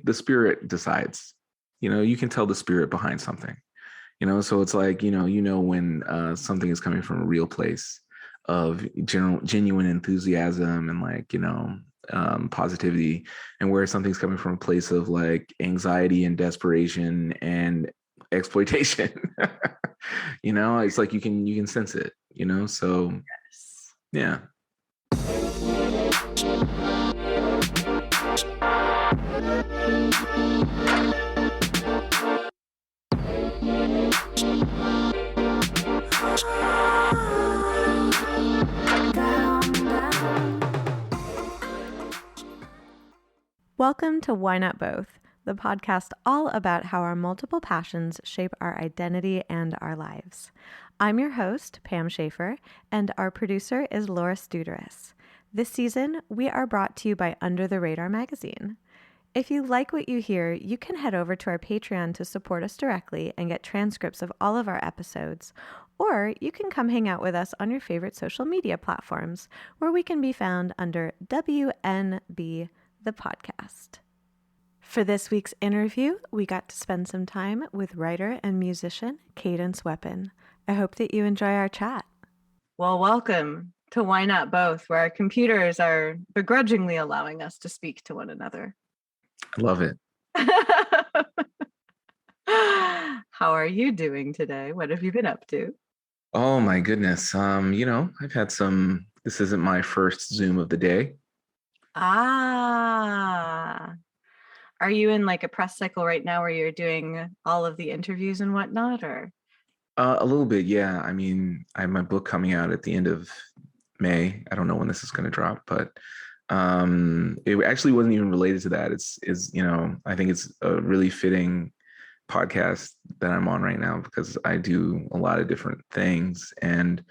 the spirit decides. You can tell the spirit behind something. So it's like, when something is coming from a real place of genuine enthusiasm and like, positivity, and where something's coming from a place of like anxiety and desperation and exploitation. It's like you can sense it, so Yes. yeah. Welcome to Why Not Both, the podcast all about how our multiple passions shape our identity and our lives. I'm your host, Pam Schaefer, and our producer is Laura Studeris. This season, we are brought to you by Under the Radar magazine. If you like what you hear, you can head over to our Patreon to support us directly and get transcripts of all of our episodes, or you can come hang out with us on your favorite social media platforms, where we can be found under WNB the podcast. For this week's interview, we got to spend some time with writer and musician Cadence Weapon. I hope that you enjoy our chat. Well, welcome to Why Not Both, where our computers are begrudgingly allowing us to speak to one another. I love it. How are you doing today? What have you been up to? Oh my goodness. I've had this isn't my first Zoom of the day. Are you in like a press cycle right now where you're doing all of the interviews and whatnot, or? A little bit, yeah. I mean, I have my book coming out at the end of May. I don't know when this is going to drop, but it actually wasn't even related to that. I think it's a really fitting podcast that I'm on right now because I do a lot of different things. And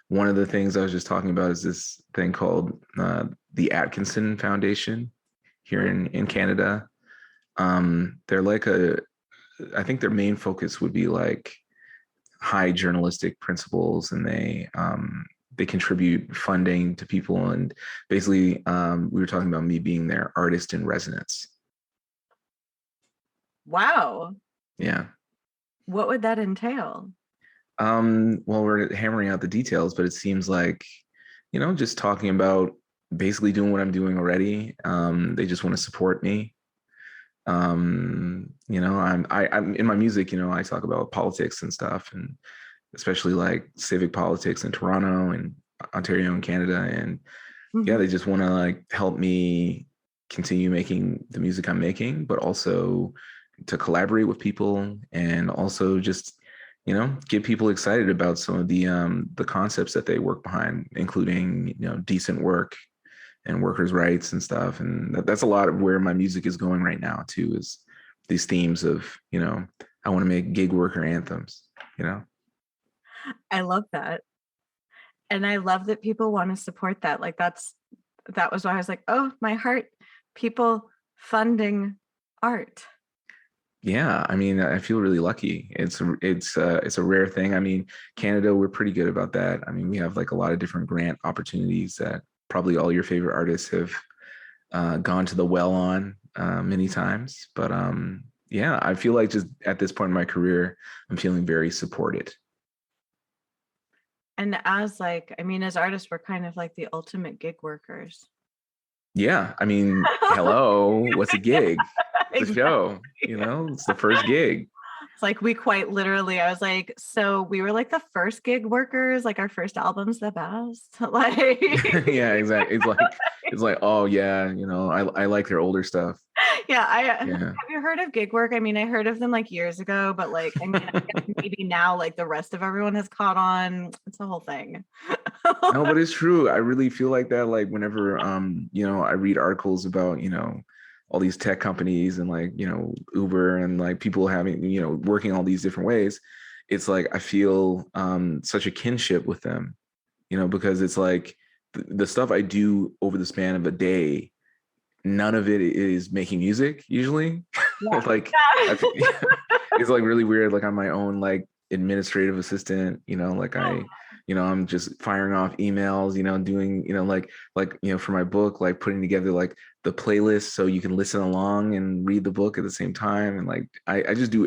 one of the things I was just talking about is this thing called the Atkinson Foundation here in Canada. They're like I think their main focus would be like high journalistic principles, and they contribute funding to people. And basically, we were talking about me being their artist in residence. Wow. Yeah. What would that entail? Well, we're hammering out the details, but it seems like, just talking about basically doing what I'm doing already. They just want to support me. I'm in my music, I talk about politics and stuff, and especially like civic politics in Toronto and Ontario and Canada. And yeah, they just want to like help me continue making the music I'm making, but also to collaborate with people, and also just, get people excited about some of the concepts that they work behind, including, decent work and workers' rights and stuff. And that's a lot of where my music is going right now too, is these themes of, I want to make gig worker anthems, I love that. And I love that people want to support that. Like that was why I was like, oh, my heart, people funding art. Yeah, I mean, I feel really lucky. It's a rare thing. I mean, Canada, we're pretty good about that. I mean, we have like a lot of different grant opportunities that probably all your favorite artists have gone to the well on many times. But yeah, I feel like just at this point in my career, I'm feeling very supported. And as artists, we're kind of like the ultimate gig workers. Yeah, I mean, hello, what's a gig? It's a show, it's the first gig. It's like we quite literally, I was like, so we were like the first gig workers, like our first album's the best. Like yeah, exactly. It's like, oh yeah, I like their older stuff. Yeah, have you heard of gig work? I mean, I heard of them like years ago, but like, I mean, I guess maybe now like the rest of everyone has caught on. It's the whole thing. No, but it's true. I really feel like that. Like whenever I read articles about, all these tech companies and like, Uber and like people having, working all these different ways, it's like I feel such a kinship with them, because it's like the stuff I do over the span of a day, none of it is making music usually. Yeah. It's like really weird. Like I'm my own like administrative assistant, like I I'm just firing off emails, doing, for my book, like putting together like the playlist so you can listen along and read the book at the same time. And like, I just do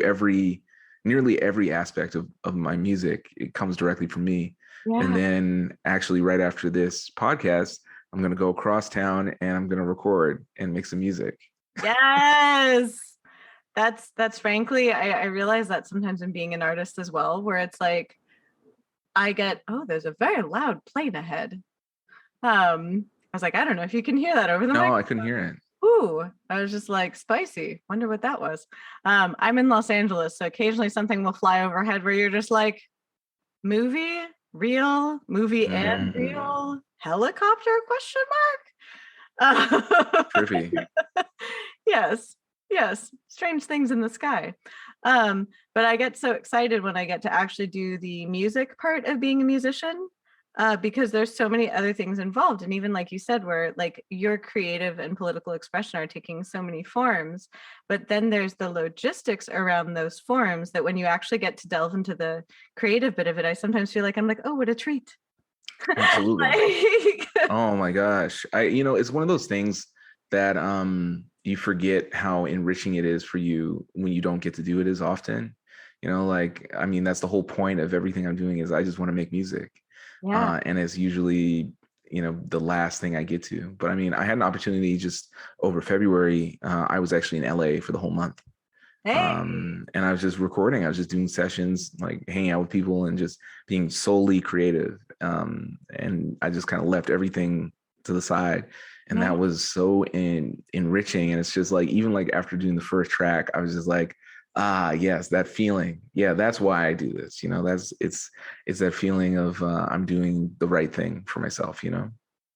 nearly every aspect of my music. It comes directly from me. And Yeah. then actually right after this podcast, I'm going to go across town and I'm going to record and make some music. Yes. That's frankly, I realize that sometimes in being an artist as well, where it's like I get, oh, there's a very loud plane ahead. I was like, I don't know if you can hear that over the No, mic. I couldn't hear it. Ooh, I was just like, spicy. Wonder what that was. I'm in Los Angeles, so occasionally something will fly overhead where you're just like, movie, real, movie and real, helicopter question mark? Trippy. Yes, yes, strange things in the sky. But I get so excited when I get to actually do the music part of being a musician, because there's so many other things involved. And even like you said, where like your creative and political expression are taking so many forms, but then there's the logistics around those forms that when you actually get to delve into the creative bit of it, I sometimes feel like I'm like, oh, what a treat. Absolutely. Like, Oh my gosh. It's one of those things that you forget how enriching it is for you when you don't get to do it as often. That's the whole point of everything I'm doing is I just want to make music. yeah. And it's usually, the last thing I get to. But I had an opportunity just over February. I was actually in LA for the whole month. Hey. And I was just recording. I was just doing sessions, like hanging out with people and just being solely creative. And I just kind of left everything to the side. And Yeah. that was so enriching. And it's just like, even like after doing the first track, I was just like, yes, that feeling. Yeah, that's why I do this. It's that feeling of I'm doing the right thing for myself,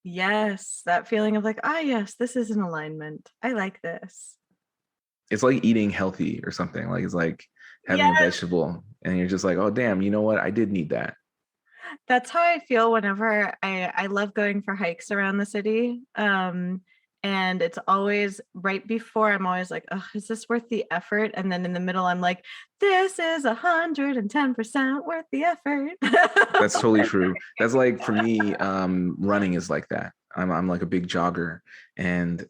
Yes, that feeling of like, yes, this is an alignment. I like this. It's like eating healthy or something. Like it's like having a Yes, vegetable and you're just like, oh damn, you know what? I did need that. that's how I feel whenever I love going for hikes around the city. And it's always right before I'm always like, oh, is this worth the effort? And then in the middle, I'm like, this is 110% worth the effort. That's totally true. That's like for me, running is like that. I'm like a big jogger. And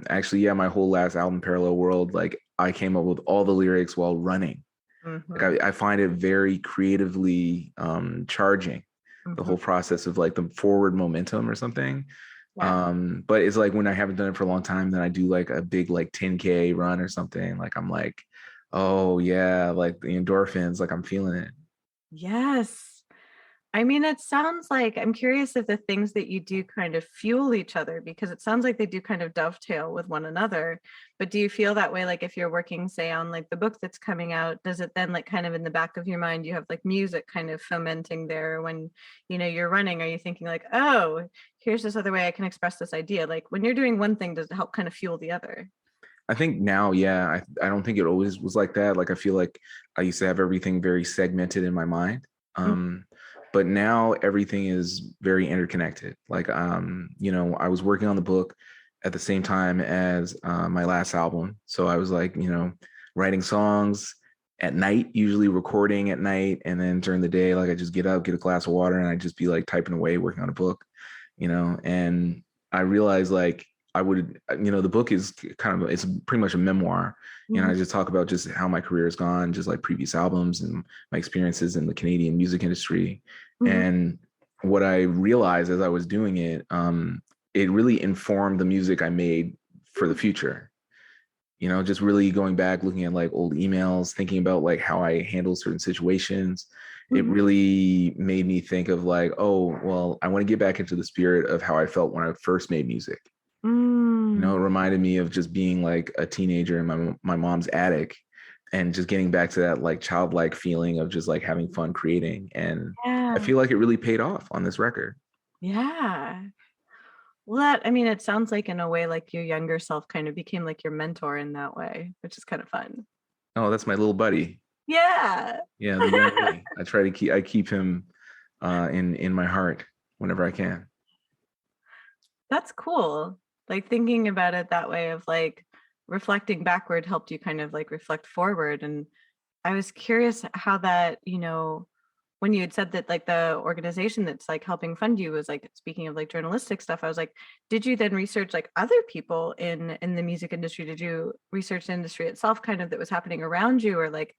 actually, yeah, my whole last album, Parallel World, like I came up with all the lyrics while running. Like Mhm, I find it very creatively charging, the mhm. whole process of like the forward momentum or something. Yeah. But it's like when I haven't done it for a long time, then I do like a big like 10K run or something. Like I'm like, oh yeah, like the endorphins, like I'm feeling it. Yes. I mean, it sounds like I'm curious if the things that you do kind of fuel each other because it sounds like they do kind of dovetail with one another. But do you feel that way? Like if you're working, say, on like the book that's coming out, does it then like kind of in the back of your mind, you have like music kind of fomenting there when, you're running? Are you thinking like, oh, here's this other way I can express this idea? Like when you're doing one thing, does it help kind of fuel the other? I think now, yeah, I don't think it always was like that. Like I feel like I used to have everything very segmented in my mind. Mm, But now everything is very interconnected. Like I was working on the book at the same time as my last album. So I was like, writing songs at night, usually recording at night, and then during the day, like I just get up, get a glass of water, and I just be like typing away, working on a book, and I realized like I would, the book is it's pretty much a memoir. mhm, I just talk about just how my career has gone, just like previous albums and my experiences in the Canadian music industry. mhm, And what I realized as I was doing it, it really informed the music I made for the future. Just really going back, looking at like old emails, thinking about like how I handle certain situations. It mhm, really made me think of like, oh, well, I want to get back into the spirit of how I felt when I first made music. It mm, reminded me of just being like a teenager in my mom's attic and just getting back to that like childlike feeling of just like having fun creating. And I yeah. feel like it really paid off on this record. Yeah. Well, I mean, it sounds like in a way, like your younger self kind of became like your mentor in that way, which is kind of fun. Oh, that's my little buddy. Yeah. Yeah, the young me. I keep him in my heart whenever I can. That's cool. Like thinking about it that way of like reflecting backward helped you kind of like reflect forward. And I was curious how that, when you had said that like the organization that's like helping fund you was like, speaking of like journalistic stuff, I was like, did you then research like other people in the music industry? Did you research the industry itself kind of that was happening around you, or like,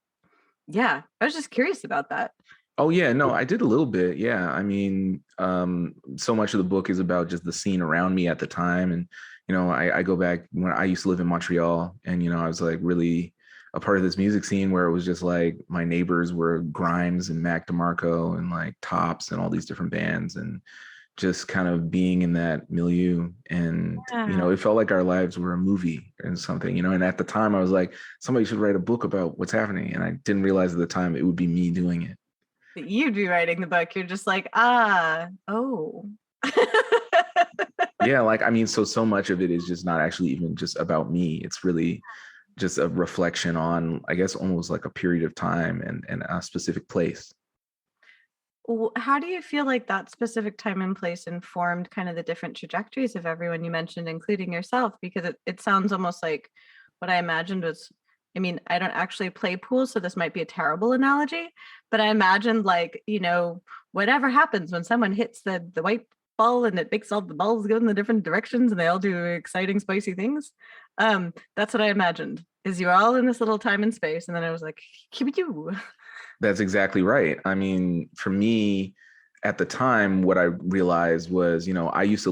yeah, I was just curious about that. Oh yeah, no, I did a little bit. Yeah. I mean, so much of the book is about just the scene around me at the time. And, I go back when I used to live in Montreal, and, I was like really a part of this music scene where it was just like my neighbors were Grimes and Mac DeMarco and like Tops and all these different bands, and just kind of being in that milieu. And, Yeah. it felt like our lives were a movie and something, and at the time I was like, somebody should write a book about what's happening. And I didn't realize at the time it would be me doing it. That you'd be writing the book. You're just like, oh. Yeah, like I mean, so much of it is just not actually even just about me. It's really just a reflection on, I guess, almost like a period of time and a specific place. How do you feel like that specific time and place informed kind of the different trajectories of everyone you mentioned, including yourself? Because it sounds almost like what I imagined was, I mean, I don't actually play pool, so this might be a terrible analogy, but I imagined like, whatever happens when someone hits the white ball and it makes all the balls go in the different directions and they all do exciting, spicy things. That's what I imagined, is you're all in this little time and space. And then I was like, keep you. That's exactly right. I mean, for me, at the time, what I realized was, I used to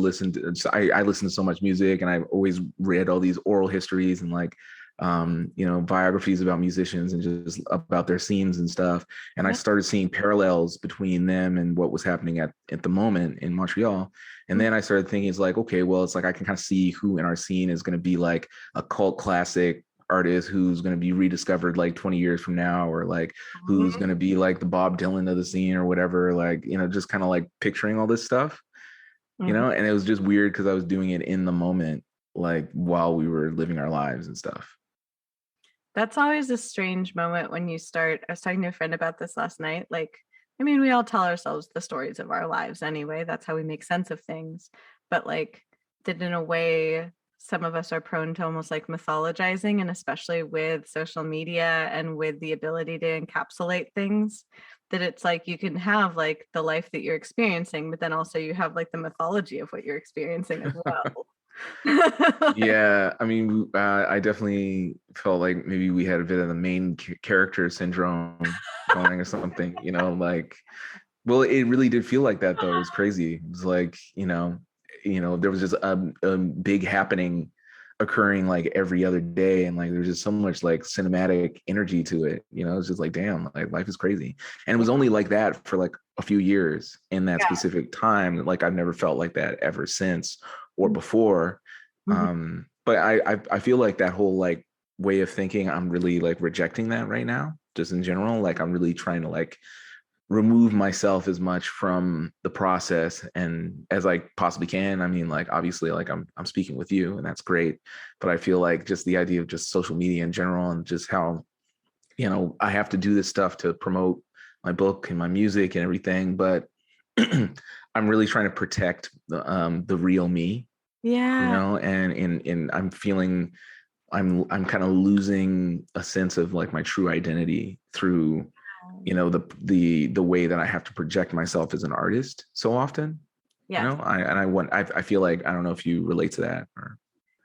I listened to so much music, and I've always read all these oral histories and like, biographies about musicians and just about their scenes and stuff. And I started seeing parallels between them and what was happening at the moment in Montreal. And then I started thinking, it's like, okay, well, it's like I can kind of see who in our scene is going to be like a cult classic artist who's going to be rediscovered like 20 years from now, or like who's going to be like the Bob Dylan of the scene or whatever, like, just kind of like picturing all this stuff, and it was just weird because I was doing it in the moment, like while we were living our lives and stuff. That's always a strange moment when you start. I was talking to a friend about this last night. Like, I mean, we all tell ourselves the stories of our lives anyway. That's how we make sense of things. But like, that in a way, some of us are prone to almost like mythologizing, and especially with social media and with the ability to encapsulate things, that it's like you can have like the life that you're experiencing, but then also you have like the mythology of what you're experiencing as well. Yeah, I mean, I definitely felt like maybe we had a bit of the main character syndrome going or something, like, well, it really did feel like that though. It was crazy. It was like, there was just a big happening occurring like every other day, and like there's just so much like cinematic energy to it. It's just like, damn, like life is crazy. And it was only like that for like a few years in that specific time. Like I've never felt like that ever since or before. But I feel like that whole like way of thinking, I'm really like rejecting that right now, just in general. Like I'm really trying to like remove myself as much from the process and as I possibly can. I mean, like obviously like I'm speaking with you, and that's great, but I feel like just the idea of just social media in general, and just how I have to do this stuff to promote my book and my music and everything, but I'm really trying to protect the real me. And I'm feeling I'm kind of losing a sense of like my true identity through the way that I have to project myself as an artist so often. I feel like, I don't know if you relate to that. Or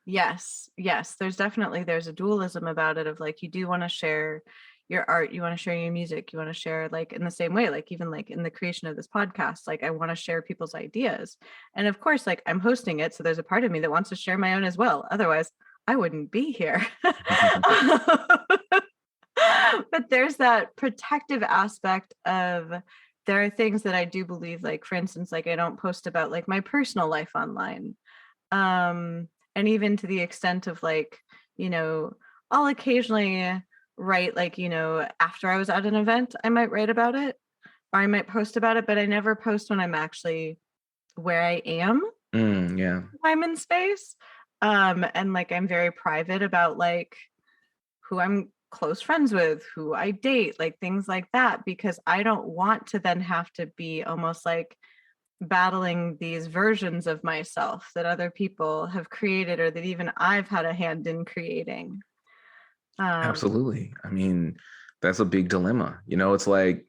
Yes, there's a dualism about it, of like, you do want to share your art, you want to share your music, you want to share like in the same way, like even like in the creation of this podcast, like I want to share people's ideas, and of course like I'm hosting it, so there's a part of me that wants to share my own as well, otherwise I wouldn't be here. But there's that protective aspect of, there are things that I do believe, like for instance, like I don't post about like my personal life online, and even to the extent of like, I'll occasionally write like, after I was at an event, I might write about it or I might post about it, but I never post when I'm actually where I am. I'm in space. And like I'm very private about like who I'm close friends with, who I date, like things like that, because I don't want to then have to be almost like battling these versions of myself that other people have created, or that even I've had a hand in creating. Absolutely. I mean, that's a big dilemma. It's like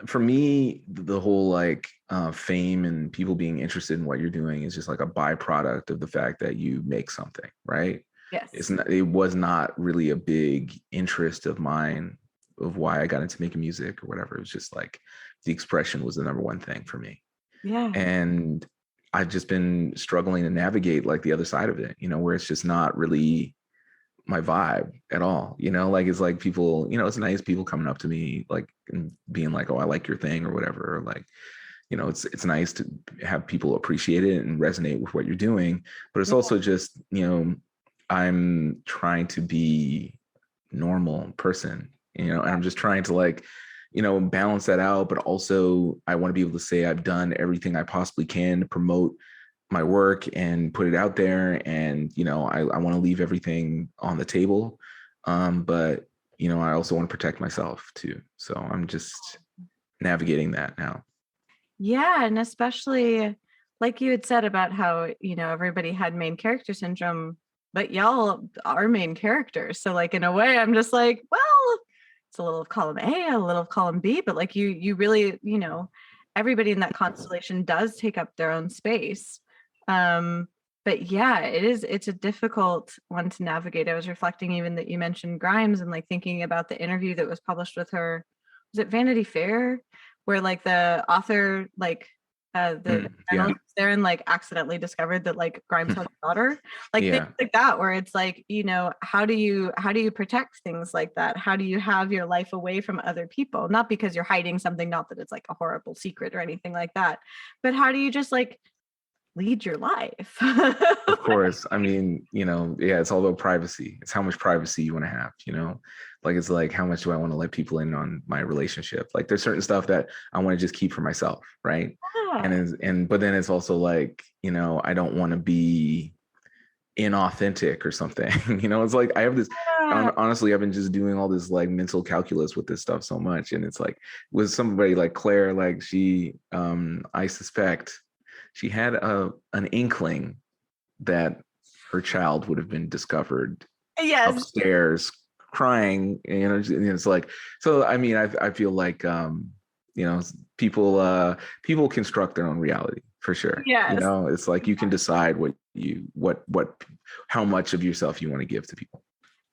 for me, the whole like fame and people being interested in what you're doing is just like a byproduct of the fact that you make something, right? Yes. It was not really a big interest of mine of why I got into making music or whatever. It was just like the expression was the number one thing for me. Yeah. And I've just been struggling to navigate like the other side of it, where it's just not really my vibe at all. Like it's like people, it's nice people coming up to me like and being like, oh, I like your thing or whatever. Or like, it's nice to have people appreciate it and resonate with what you're doing. But it's Yeah. also just, I'm trying to be normal person, and I'm just trying to like, balance that out. But also I want to be able to say I've done everything I possibly can to promote my work and put it out there. And, I want to leave everything on the table. But, I also want to protect myself too. So I'm just navigating that now. Yeah. And especially like you had said about how, everybody had main character syndrome, but y'all are main characters. So like in a way, I'm just like, well, it's a little of column A, a little of column B, but like you really, everybody in that constellation does take up their own space. But yeah, it's a difficult one to navigate. I was reflecting even that you mentioned Grimes and like thinking about the interview that was published with her. Was it Vanity Fair? Where like the author, like the Yeah. journalist there and like accidentally discovered that like Grimes had a daughter. Like Yeah. things like that, where it's like, how do you protect things like that? How do you have your life away from other people? Not because you're hiding something, not that it's like a horrible secret or anything like that, but how do you just like lead your life? Of course. I mean, yeah, it's all about privacy. It's how much privacy you want to have, like, it's like, how much do I want to let people in on my relationship? Like there's certain stuff that I want to just keep for myself. Right. Yeah. But then it's also like, I don't want to be inauthentic or something. It's like, I have this, Yeah. honestly, I've been just doing all this like mental calculus with this stuff so much. And it's like with somebody like Claire, like she, I suspect she had an inkling that her child would have been discovered Yes. upstairs crying. It's like, so I mean, I feel like people construct their own reality for sure. Yes. It's like you can decide how much of yourself you want to give to people.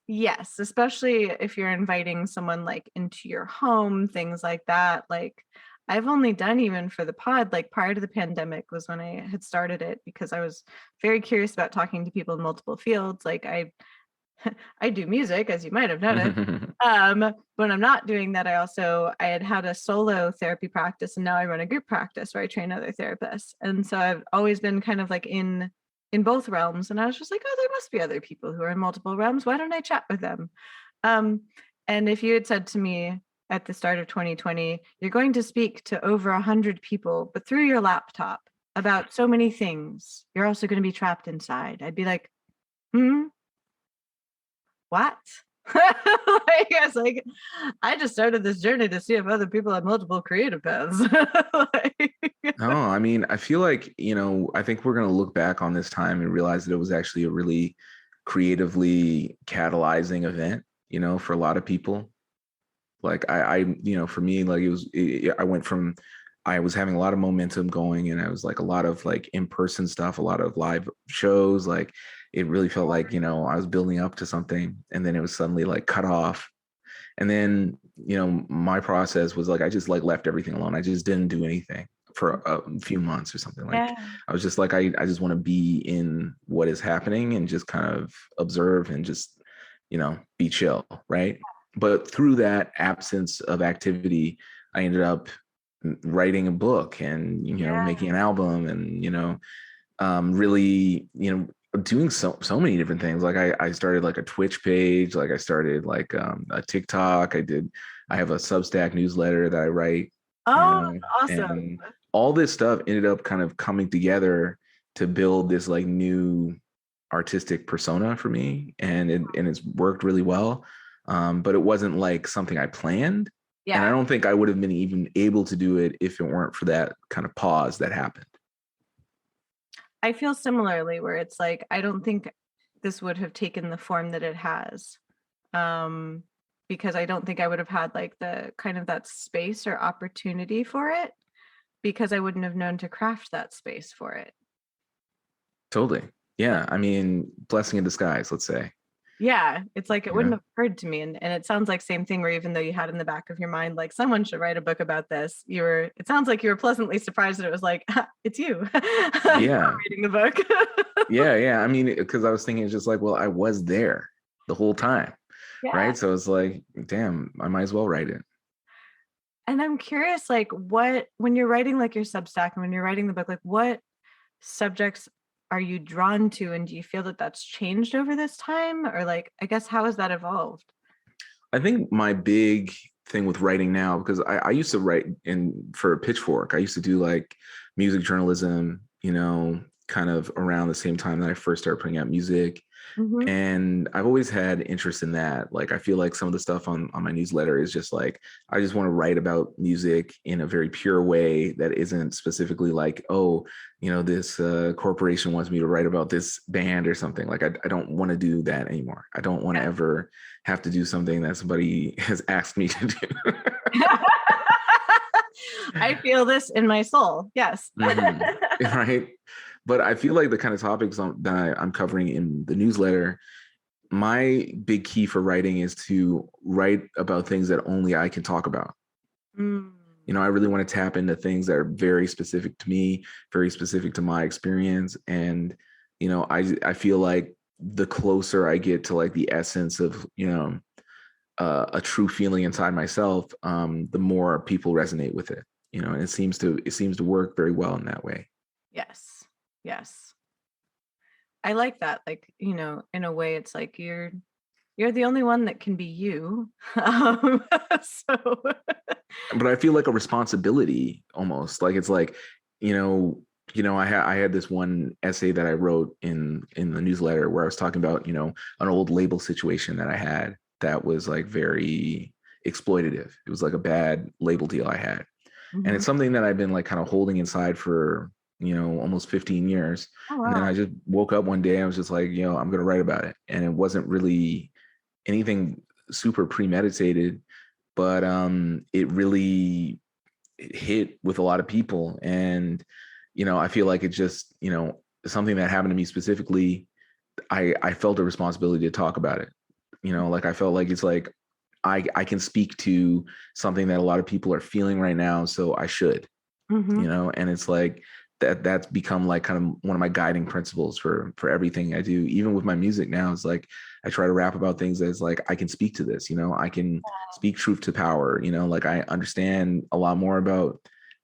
Yes, especially if you're inviting someone like into your home, things like that. Like I've only done even for the pod, like prior to the pandemic was when I had started it because I was very curious about talking to people in multiple fields. Like I do music, as you might have noticed. When I'm not doing that, I had a solo therapy practice, and now I run a group practice where I train other therapists. And so I've always been kind of like in both realms. And I was just like, oh, there must be other people who are in multiple realms. Why don't I chat with them? And if you had said to me at the start of 2020, you're going to speak to over 100 people, but through your laptop about so many things, you're also going to be trapped inside. I'd be like, what? I guess like I just started this journey to see if other people have multiple creative paths. No, I mean, I feel like, I think we're going to look back on this time and realize that it was actually a really creatively catalyzing event, for a lot of people. Like for me, like I was having a lot of momentum going, and I was like a lot of like in-person stuff, a lot of live shows. Like it really felt like, I was building up to something, and then it was suddenly like cut off. And then, my process was like, I just like left everything alone. I just didn't do anything for a few months or something. Like I was just like, I just want to be in what is happening and just kind of observe and just, be chill. Right. But through that absence of activity, I ended up writing a book and, making an album and, really, doing so many different things. Like I started like a Twitch page, like I started like a TikTok. I have a Substack newsletter that I write. Oh, awesome. And all this stuff ended up kind of coming together to build this like new artistic persona for me. And it's worked really well. But it wasn't like something I planned. Yeah. And I don't think I would have been even able to do it if it weren't for that kind of pause that happened. I feel similarly where it's like, I don't think this would have taken the form that it has. because I don't think I would have had like the kind of that space or opportunity for it, because I wouldn't have known to craft that space for it. Totally. Yeah. I mean, blessing in disguise, let's say. Yeah, it's like it You wouldn't know? have occurred to me. And it sounds like same thing where even though you had in the back of your mind, like someone should write a book about this, it sounds like you were pleasantly surprised that it was like, it's you. Yeah. Reading the book. Yeah. Yeah. I mean, because I was thinking just like, well, I was there the whole time. Yeah. Right. So it's like, damn, I might as well write it. And I'm curious, like when you're writing like your Substack and when you're writing the book, like what subjects are you drawn to? And do you feel that that's changed over this time? Or like, I guess, how has that evolved? I think my big thing with writing now, because I used to write for Pitchfork, I used to do like music journalism, kind of around the same time that I first started putting out music. Mm-hmm. And I've always had interest in that. Like, I feel like some of the stuff on my newsletter is just like, I just want to write about music in a very pure way that isn't specifically like, oh, this corporation wants me to write about this band or something. Like, I don't want to do that anymore. I don't want to ever have to do something that somebody has asked me to do. I feel this in my soul. Yes. Mm-hmm. Right. But I feel like the kind of topics that I'm covering in the newsletter, my big key for writing is to write about things that only I can talk about. Mm. I really want to tap into things that are very specific to me, very specific to my experience. And, I feel like the closer I get to like the essence of, a true feeling inside myself, the more people resonate with it, and it seems to work very well in that way. Yes. I like that. Like, in a way it's like you're the only one that can be you. So But I feel like a responsibility almost, like it's like, I had this one essay that I wrote in the newsletter where I was talking about, an old label situation that I had that was like very exploitative. It was like a bad label deal I had. mm-hmm. And it's something that I've been like kind of holding inside for, almost 15 years. Oh, wow. And then I just woke up one day, I was just like, I'm going to write about it. And it wasn't really anything super premeditated, but it really hit with a lot of people. And, I feel like it just, something that happened to me specifically, I felt a responsibility to talk about it. Like I felt like it's like, I can speak to something that a lot of people are feeling right now. So I should, Mm-hmm. and it's like, that's become like kind of one of my guiding principles for everything I do. Even with my music now, it's like I try to rap about things that's like I can speak to this, I can speak truth to power, like I understand a lot more about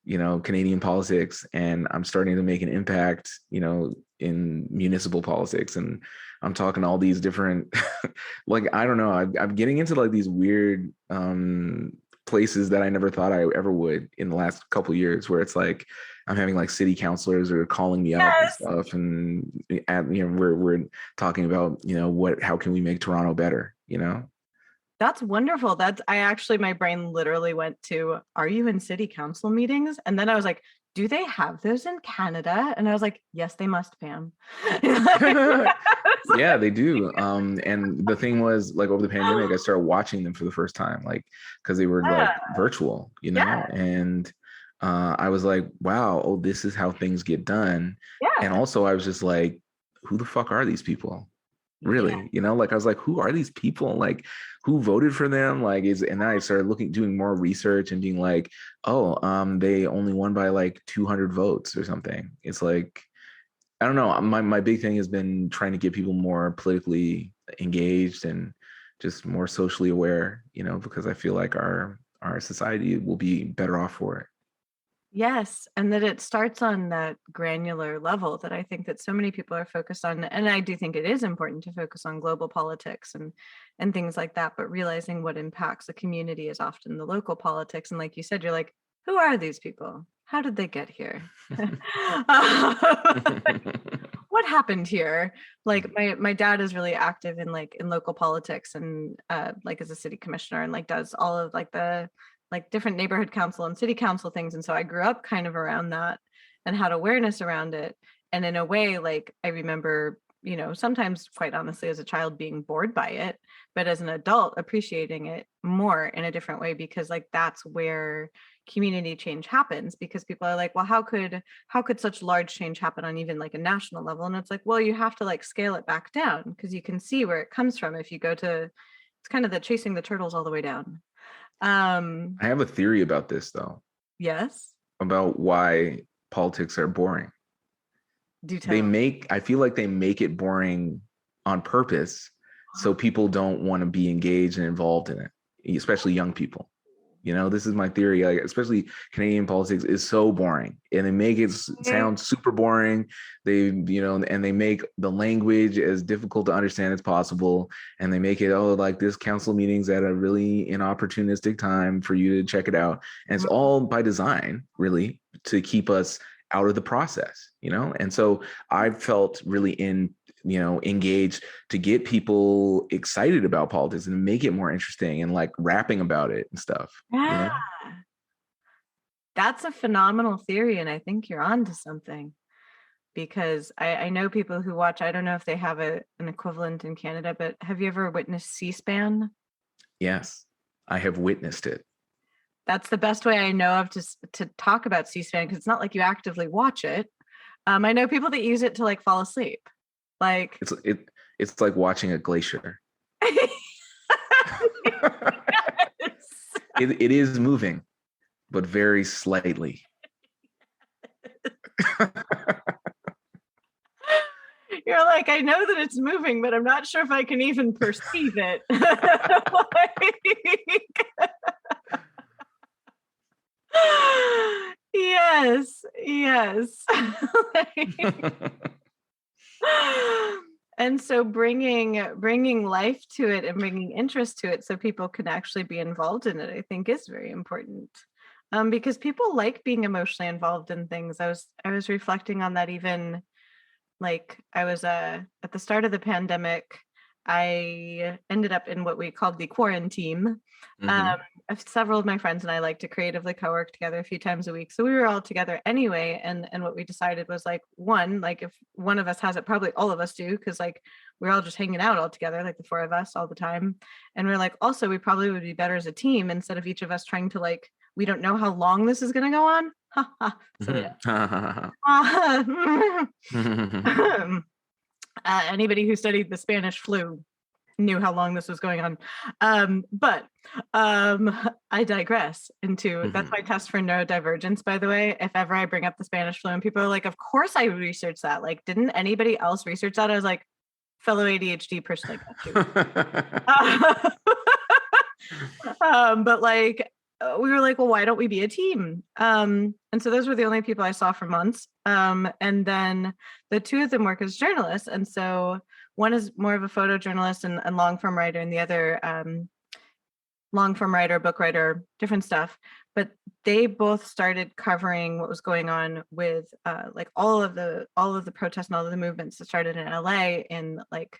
Canadian politics, and I'm starting to make an impact in municipal politics, and I'm talking all these different like I don't know, I'm getting into like these weird places that I never thought I ever would in the last couple of years, where it's like I'm having like city councilors are calling me up and stuff, and we're talking about how can we make Toronto better. That's wonderful. My brain literally went to, are you in city council meetings? And then I was like, do they have those in Canada? And I was like, yes, they must, Pam. Yeah, they do. And the thing was, like, over the pandemic, I started watching them for the first time, like, because they were like virtual, and I was like, wow, oh, this is how things get done. And also I was just like, who the fuck are these people? Really? Like I was like, who are these people? Like, who voted for them? Like, and then I started doing more research and being like, oh, they only won by like 200 votes or something. It's like, I don't know. My big thing has been trying to get people more politically engaged and just more socially aware, because I feel like our society will be better off for it. Yes, and that it starts on that granular level that I think that so many people are focused on. And I do think it is important to focus on global politics and things like that, but realizing what impacts the community is often the local politics. And like you said, you're like, who are these people? How did they get here? What happened here? Like my dad is really active in local politics and like as a city commissioner, and like does all of like the like different neighborhood council and city council things. And so I grew up kind of around that and had awareness around it. And in a way, like I remember sometimes quite honestly as a child being bored by it, but as an adult appreciating it more in a different way, because like that's where community change happens, because people are like, well, how could such large change happen on even like a national level? And it's like, well, you have to like scale it back down, because you can see where it comes from if you go to, it's kind of the chasing the turtles all the way down. I have a theory about this though, Yes, about why politics are boring. do tell. I feel like they make it boring on purpose so people don't want to be engaged and involved in it, especially young people. This is my theory. Like, especially Canadian politics is so boring, and they make it sound super boring. And they make the language as difficult to understand as possible. And they make it, like this council meetings at a really inopportunistic time for you to check it out. And it's all by design, really, to keep us out of the process, And so I felt really engaged to get people excited about politics and make it more interesting and like rapping about it and stuff. Yeah. That's a phenomenal theory. And I think you're onto something, because I know people who watch, I don't know if they have an equivalent in Canada, but have you ever witnessed C-SPAN? Yes, I have witnessed it. That's the best way I know of to talk about C-SPAN, because it's not like you actively watch it. I know people that use it to like fall asleep. Like it's like watching a glacier. It is moving, but very slightly. You're like, I know that it's moving, but I'm not sure if I can even perceive it. Yes. And so bringing life to it and bringing interest to it so people can actually be involved in it, I think is very important. Because people like being emotionally involved in things. I was reflecting on that, even like I was at the start of the pandemic, I ended up in what we called the quarantine. Several of my friends and I like to creatively co-work together a few times a week. So we were all together anyway. And what we decided was like, one, like if one of us has it, probably all of us do, because like we're all just hanging out all together, like the four of us all the time. And we're like, also, we probably would be better as a team instead of each of us trying to like, we don't know how long this is going to go on. Anybody who studied the Spanish flu knew how long this was going on. But I digress into, that's my test for neurodivergence, by the way. If ever I bring up the Spanish flu and people are like, of course I researched that. Like, didn't anybody else research that? I was like, fellow ADHD person like that too. But like, we were like, well, why don't we be a team? And so those were the only people I saw for months. And then the two of them work as journalists. And so one is more of a photojournalist and long form writer, and the other long form writer, book writer, different stuff. But they both started covering what was going on with like all of the protests and all of the movements that started in LA in like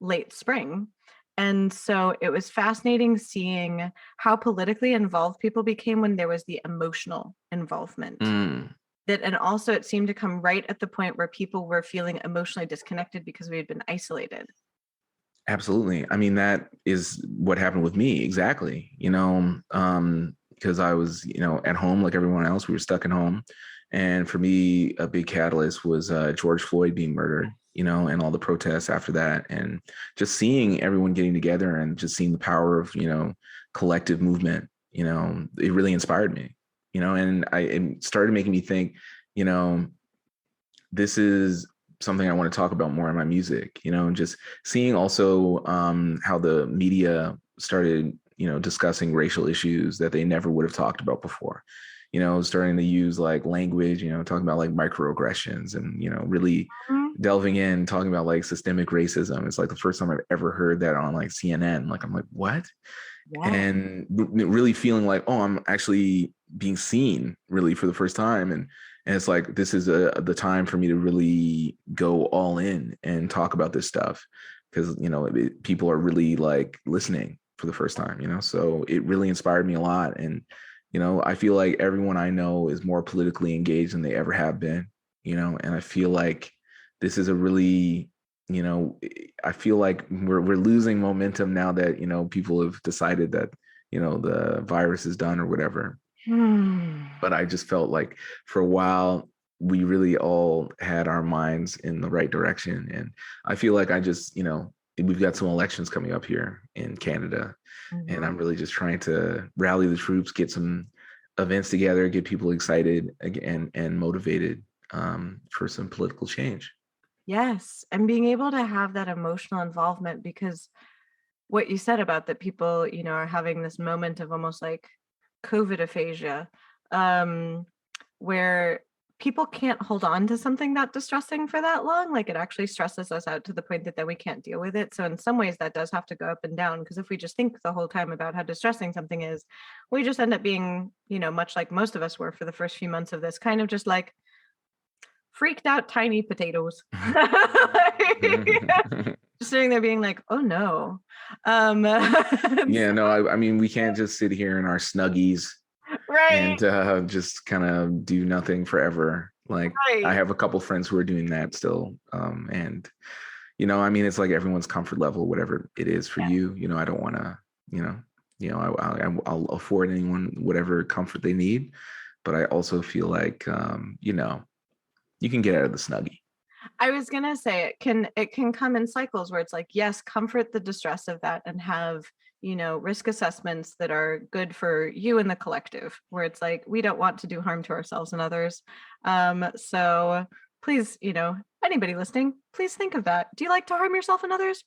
late spring. And so it was fascinating seeing how politically involved people became when there was the emotional involvement. And also it seemed to come right at the point where people were feeling emotionally disconnected because we had been isolated. Absolutely. I mean, that is what happened with me. Exactly. Because I was, at home like everyone else. We were stuck at home. And for me, a big catalyst was George Floyd being murdered, and all the protests after that. And just seeing everyone getting together and just seeing the power of, collective movement, it really inspired me, and it started making me think, this is something I want to talk about more in my music, and just seeing also how the media started, discussing racial issues that they never would have talked about before. Starting to use like language, talking about like microaggressions and, really delving in, talking about like systemic racism. It's like the first time I've ever heard that on like CNN. Like, I'm like, what? Yeah. And really feeling like, oh, I'm actually being seen really for the first time. And it's like, this is the time for me to really go all in and talk about this stuff because, people are really like listening for the first time, so it really inspired me a lot. And I feel like everyone I know is more politically engaged than they ever have been, and I feel like this is a really I feel like we're losing momentum now that, people have decided that, the virus is done or whatever. But I just felt like for a while, we really all had our minds in the right direction. And I feel like we've got some elections coming up here in Canada. And I'm really just trying to rally the troops, get some events together, get people excited again and motivated for some political change. Yes. And being able to have that emotional involvement, because what you said about that people, are having this moment of almost like COVID aphasia, where people can't hold on to something that distressing for that long. Like it actually stresses us out to the point that then we can't deal with it. So in some ways that does have to go up and down, because if we just think the whole time about how distressing something is, we just end up being, much like most of us were for the first few months of this, kind of just like freaked out tiny potatoes. Just sitting there being like, oh no. Yeah, no, I mean, we can't just sit here in our snuggies, right, and just kind of do nothing forever. Like right. I have a couple friends who are doing that still. And I mean, it's like everyone's comfort level, whatever it is for you. I don't want to, I'll afford anyone whatever comfort they need, but I also feel like you can get out of the snuggie. I was gonna say it can come in cycles where it's like, yes, comfort the distress of that and have, risk assessments that are good for you and the collective, where it's like, we don't want to do harm to ourselves and others. So please, anybody listening, please think of that. Do you like to harm yourself and others?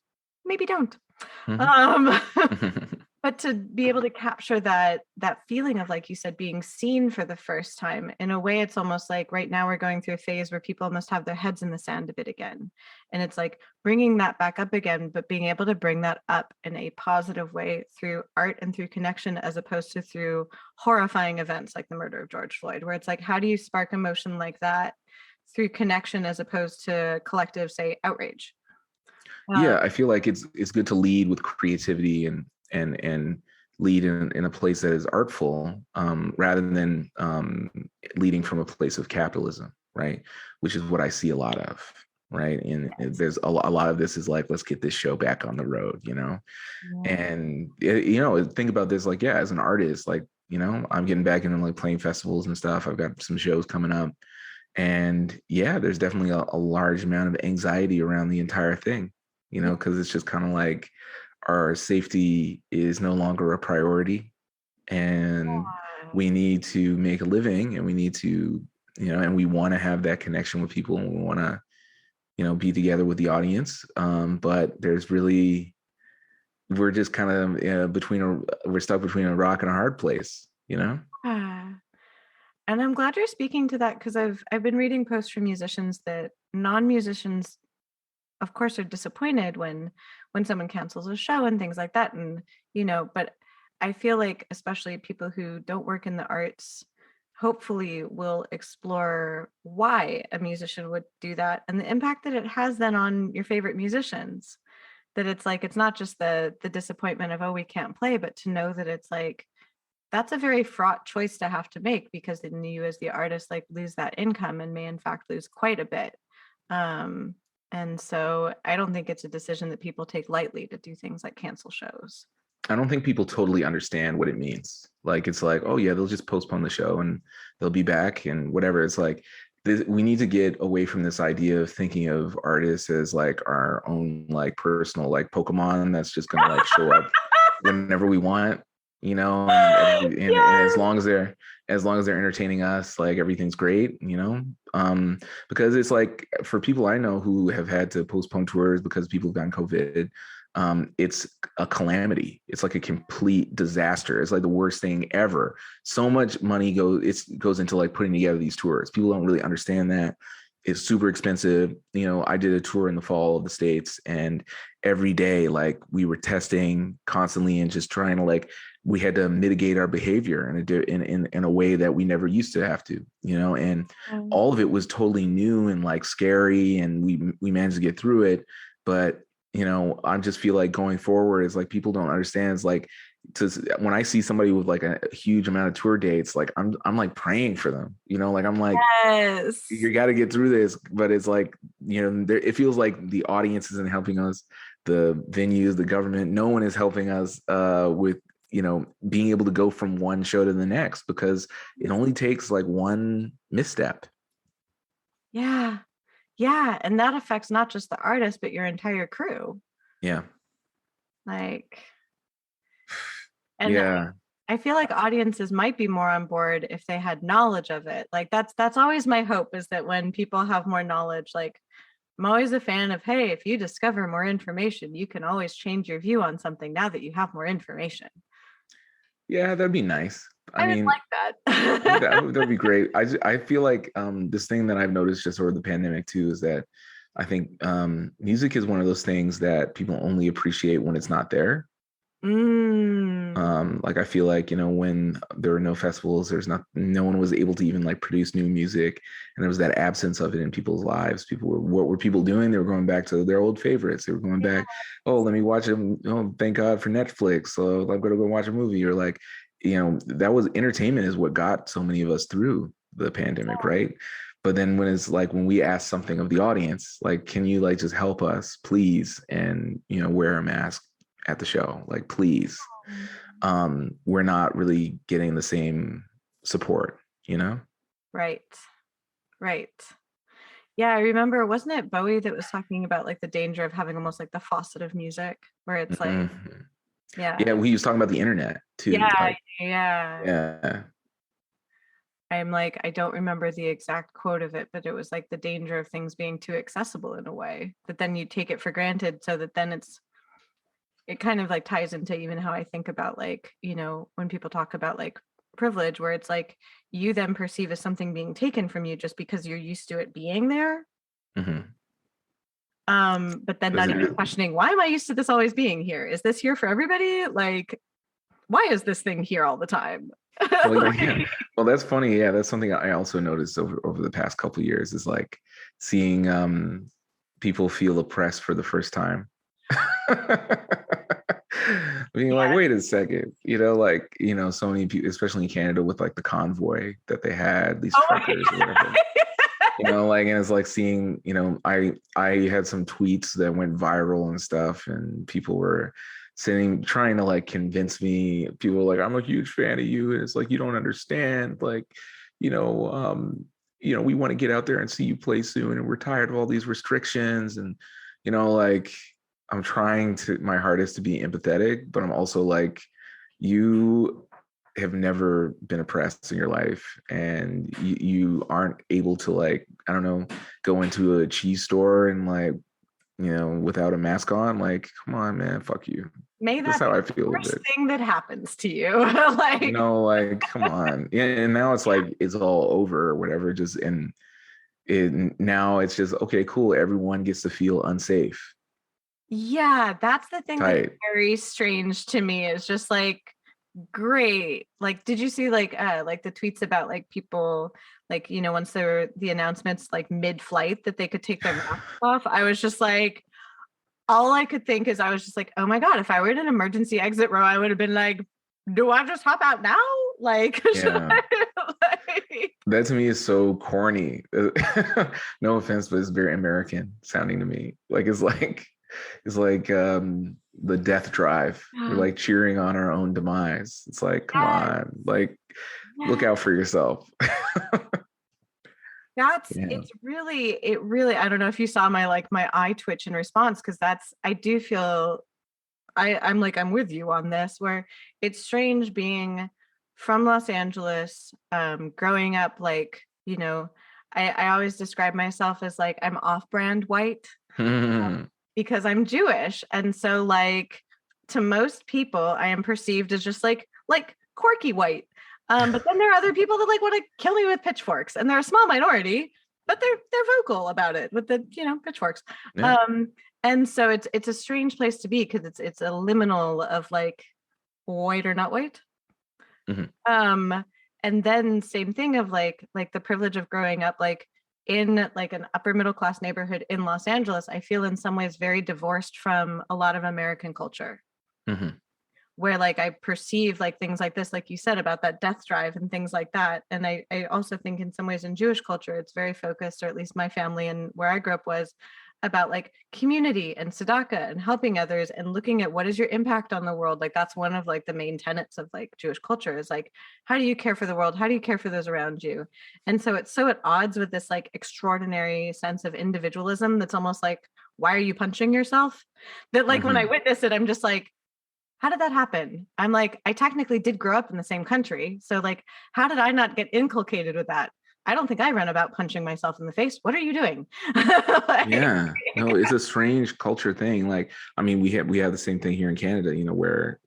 Maybe don't. But to be able to capture that feeling of, like you said, being seen for the first time, in a way, it's almost like right now we're going through a phase where people must have their heads in the sand a bit again. And it's like bringing that back up again, but being able to bring that up in a positive way through art and through connection, as opposed to through horrifying events like the murder of George Floyd, where it's like, how do you spark emotion like that through connection as opposed to collective, say, outrage? Yeah, I feel like it's good to lead with creativity and lead in a place that is artful, rather than leading from a place of capitalism, right? Which is what I see a lot of, right? And there's a lot of this is like, let's get this show back on the road, and think about this, like, yeah, as an artist, like, I'm getting back into like playing festivals and stuff. I've got some shows coming up, and yeah, there's definitely a large amount of anxiety around the entire thing, because it's just kind of like our safety is no longer a priority, and we need to make a living, and we need to, and we want to have that connection with people, and we want to, be together with the audience. But there's really, we're just kind of we're stuck between a rock and a hard place, And I'm glad you're speaking to that, because I've been reading posts from musicians that non-musicians, of course, are disappointed when someone cancels a show and things like that. And, but I feel like especially people who don't work in the arts, hopefully will explore why a musician would do that and the impact that it has then on your favorite musicians. That it's like, it's not just the disappointment of, oh, we can't play, but to know that it's like, that's a very fraught choice to have to make, because then you as the artist like lose that income and may in fact lose quite a bit. And so I don't think it's a decision that people take lightly, to do things like cancel shows. I don't think people totally understand what it means. Like, it's like, oh yeah, they'll just postpone the show and they'll be back and whatever. It's like, we need to get away from this idea of thinking of artists as like our own like personal like Pokemon that's just gonna like show up whenever we want, and as long as they're entertaining us, like everything's great, because it's like, for people I know who have had to postpone tours because people have gotten COVID, it's a calamity. It's like a complete disaster. It's like the worst thing ever. So much money goes into like putting together these tours. People don't really understand that. It's super expensive. I did a tour in the fall of the States, and every day, like, we were testing constantly and just trying to, like, we had to mitigate our behavior in a way that we never used to have to, and all of it was totally new and like scary, and we managed to get through it. But I just feel like going forward is like, people don't understand. It's like, when I see somebody with like a huge amount of tour dates, like I'm like praying for them, like I'm like, Yes. you got to get through this. But it's like, it feels like the audience isn't helping us, the venues, the government, no one is helping us with, being able to go from one show to the next, because it only takes like one misstep. Yeah. Yeah. And that affects not just the artist, but your entire crew. Yeah. Like, and yeah. I feel like audiences might be more on board if they had knowledge of it. Like that's always my hope, is that when people have more knowledge, like I'm always a fan of, hey, if you discover more information, you can always change your view on something now that you have more information. Yeah, that'd be nice. I would like that. That'd be great. I feel like this thing that I've noticed just over the pandemic too is that I think music is one of those things that people only appreciate when it's not there. Like I feel like, when there were no festivals, no one was able to even like produce new music, and there was that absence of it in people's lives. What were people doing? They were going back to their old favorites. They were going back, oh, let me watch them. Oh, thank God for Netflix. So I'm going to go watch a movie, or like, that was entertainment is what got so many of us through the pandemic, right? But then when we ask something of the audience, like, can you like just help us, please, and wear a mask at the show, like, please, we're not really getting the same support, Right. Yeah, I remember, wasn't it Bowie that was talking about like the danger of having almost like the faucet of music, where it's like, yeah, he was talking about the internet too. Yeah. I'm like, I don't remember the exact quote of it, but it was like the danger of things being too accessible in a way that then you take it for granted, so that then it kind of like ties into even how I think about like, when people talk about like privilege, where it's like you then perceive as something being taken from you just because you're used to it being there. But then not even questioning, why am I used to this always being here? Is this here for everybody? Like, why is this thing here all the time? Well, that's funny. Yeah, that's something I also noticed over the past couple of years, is like seeing people feel oppressed for the first time. Being like, wait a second, so many people, especially in Canada, with like the convoy that they had, these truckers or whatever. And it's like seeing, I had some tweets that went viral and stuff, and people were trying to like convince me. People were like, I'm a huge fan of you, and it's like, you don't understand, like, we want to get out there and see you play soon, and we're tired of all these restrictions, and like, I'm trying my hardest to be empathetic, but I'm also like, you have never been oppressed in your life, and you aren't able to, like, I don't know, go into a cheese store and like, without a mask on. Like, come on, man, fuck you. That's how I feel. The first thing that happens to you. Like, like, come on. And now it's like, it's all over or whatever. Now it's just, okay, cool. Everyone gets to feel unsafe. Yeah, that's the thing that's very strange to me, is just like, great. Like, did you see like the tweets about like people, like, once there were the announcements like mid-flight that they could take their masks off? I was just like, all I could think is, I was just like, oh my God, if I were in an emergency exit row, I would have been like, do I just hop out now? Like, that to me is so corny. No offense, but it's very American sounding to me. Like, it's like the death drive. We're like cheering on our own demise. It's like, come on, like, look out for yourself. It really, I don't know if you saw my eye twitch in response, because I do feel I'm like, I'm with you on this, where it's strange being from Los Angeles, growing up, like, I always describe myself as like, I'm off-brand white. Because I'm Jewish. And so like, to most people, I am perceived as just like quirky white. But then there are other people that like want to kill me with pitchforks, and they're a small minority, but they're vocal about it with the, pitchforks. Yeah. And so it's a strange place to be, because it's a liminal of like white or not white. And then same thing of like the privilege of growing up like in like an upper middle class neighborhood in Los Angeles. I feel in some ways very divorced from a lot of American culture. where like I perceive like things like this, like you said about that death drive and things like that. And I also think in some ways in Jewish culture, it's very focused, or at least my family and where I grew up was about like community and tzedakah and helping others and looking at what is your impact on the world. Like that's one of like the main tenets of like Jewish culture is like, how do you care for the world? How do you care for those around you? And so it's so at odds with this like extraordinary sense of individualism that's almost like, why are you punching yourself? That like when I witness it, I'm just like, how did that happen? I'm like, I technically did grow up in the same country. So like, how did I not get inculcated with that? I don't think I run about punching myself in the face. What are you doing? Like, Yeah, no, it's a strange culture thing. Like, I mean, we have the same thing here in Canada, where,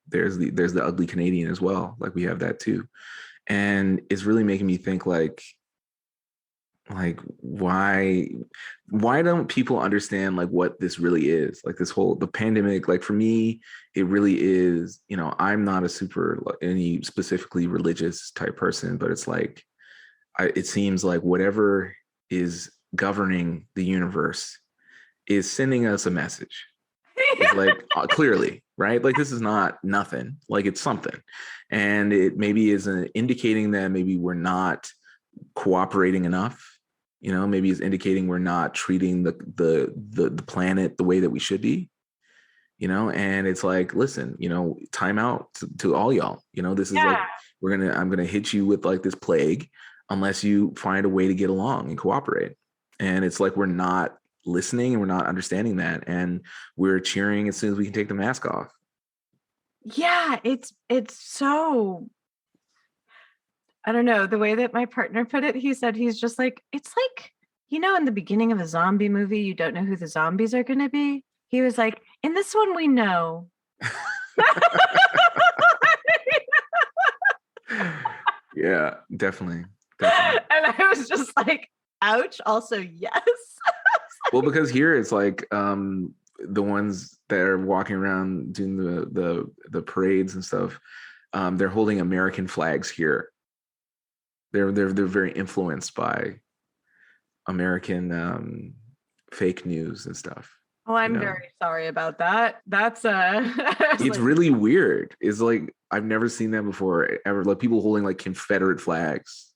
there's the ugly Canadian as well. Like we have that too. And it's really making me think like why don't people understand like what this really is? Like the pandemic, like for me, it really is, I'm not a super any specifically religious type person, but it's like it seems like whatever is governing the universe is sending us a message. It's like clearly, right? Like this is not nothing, like it's something. And it maybe is indicating that maybe we're not cooperating enough, maybe it's indicating we're not treating the planet the way that we should be, and it's like, listen, time out to all y'all, this is like, I'm gonna hit you with like this plague unless you find a way to get along and cooperate. And it's like we're not listening and we're not understanding that, and we're cheering as soon as we can take the mask off. Yeah, it's so, I don't know, the way that my partner put it, he said he's just like, it's like, in the beginning of a zombie movie, you don't know who the zombies are going to be. He was like, in this one, we know. Yeah, definitely. And I was just like, ouch. Also, yes. Well, because here it's like the ones that are walking around doing the parades and stuff, they're holding American flags here. They're very influenced by American fake news and stuff. Oh, I'm very sorry about that. That's it's really weird. It's like I've never seen that before ever. Like people holding like Confederate flags,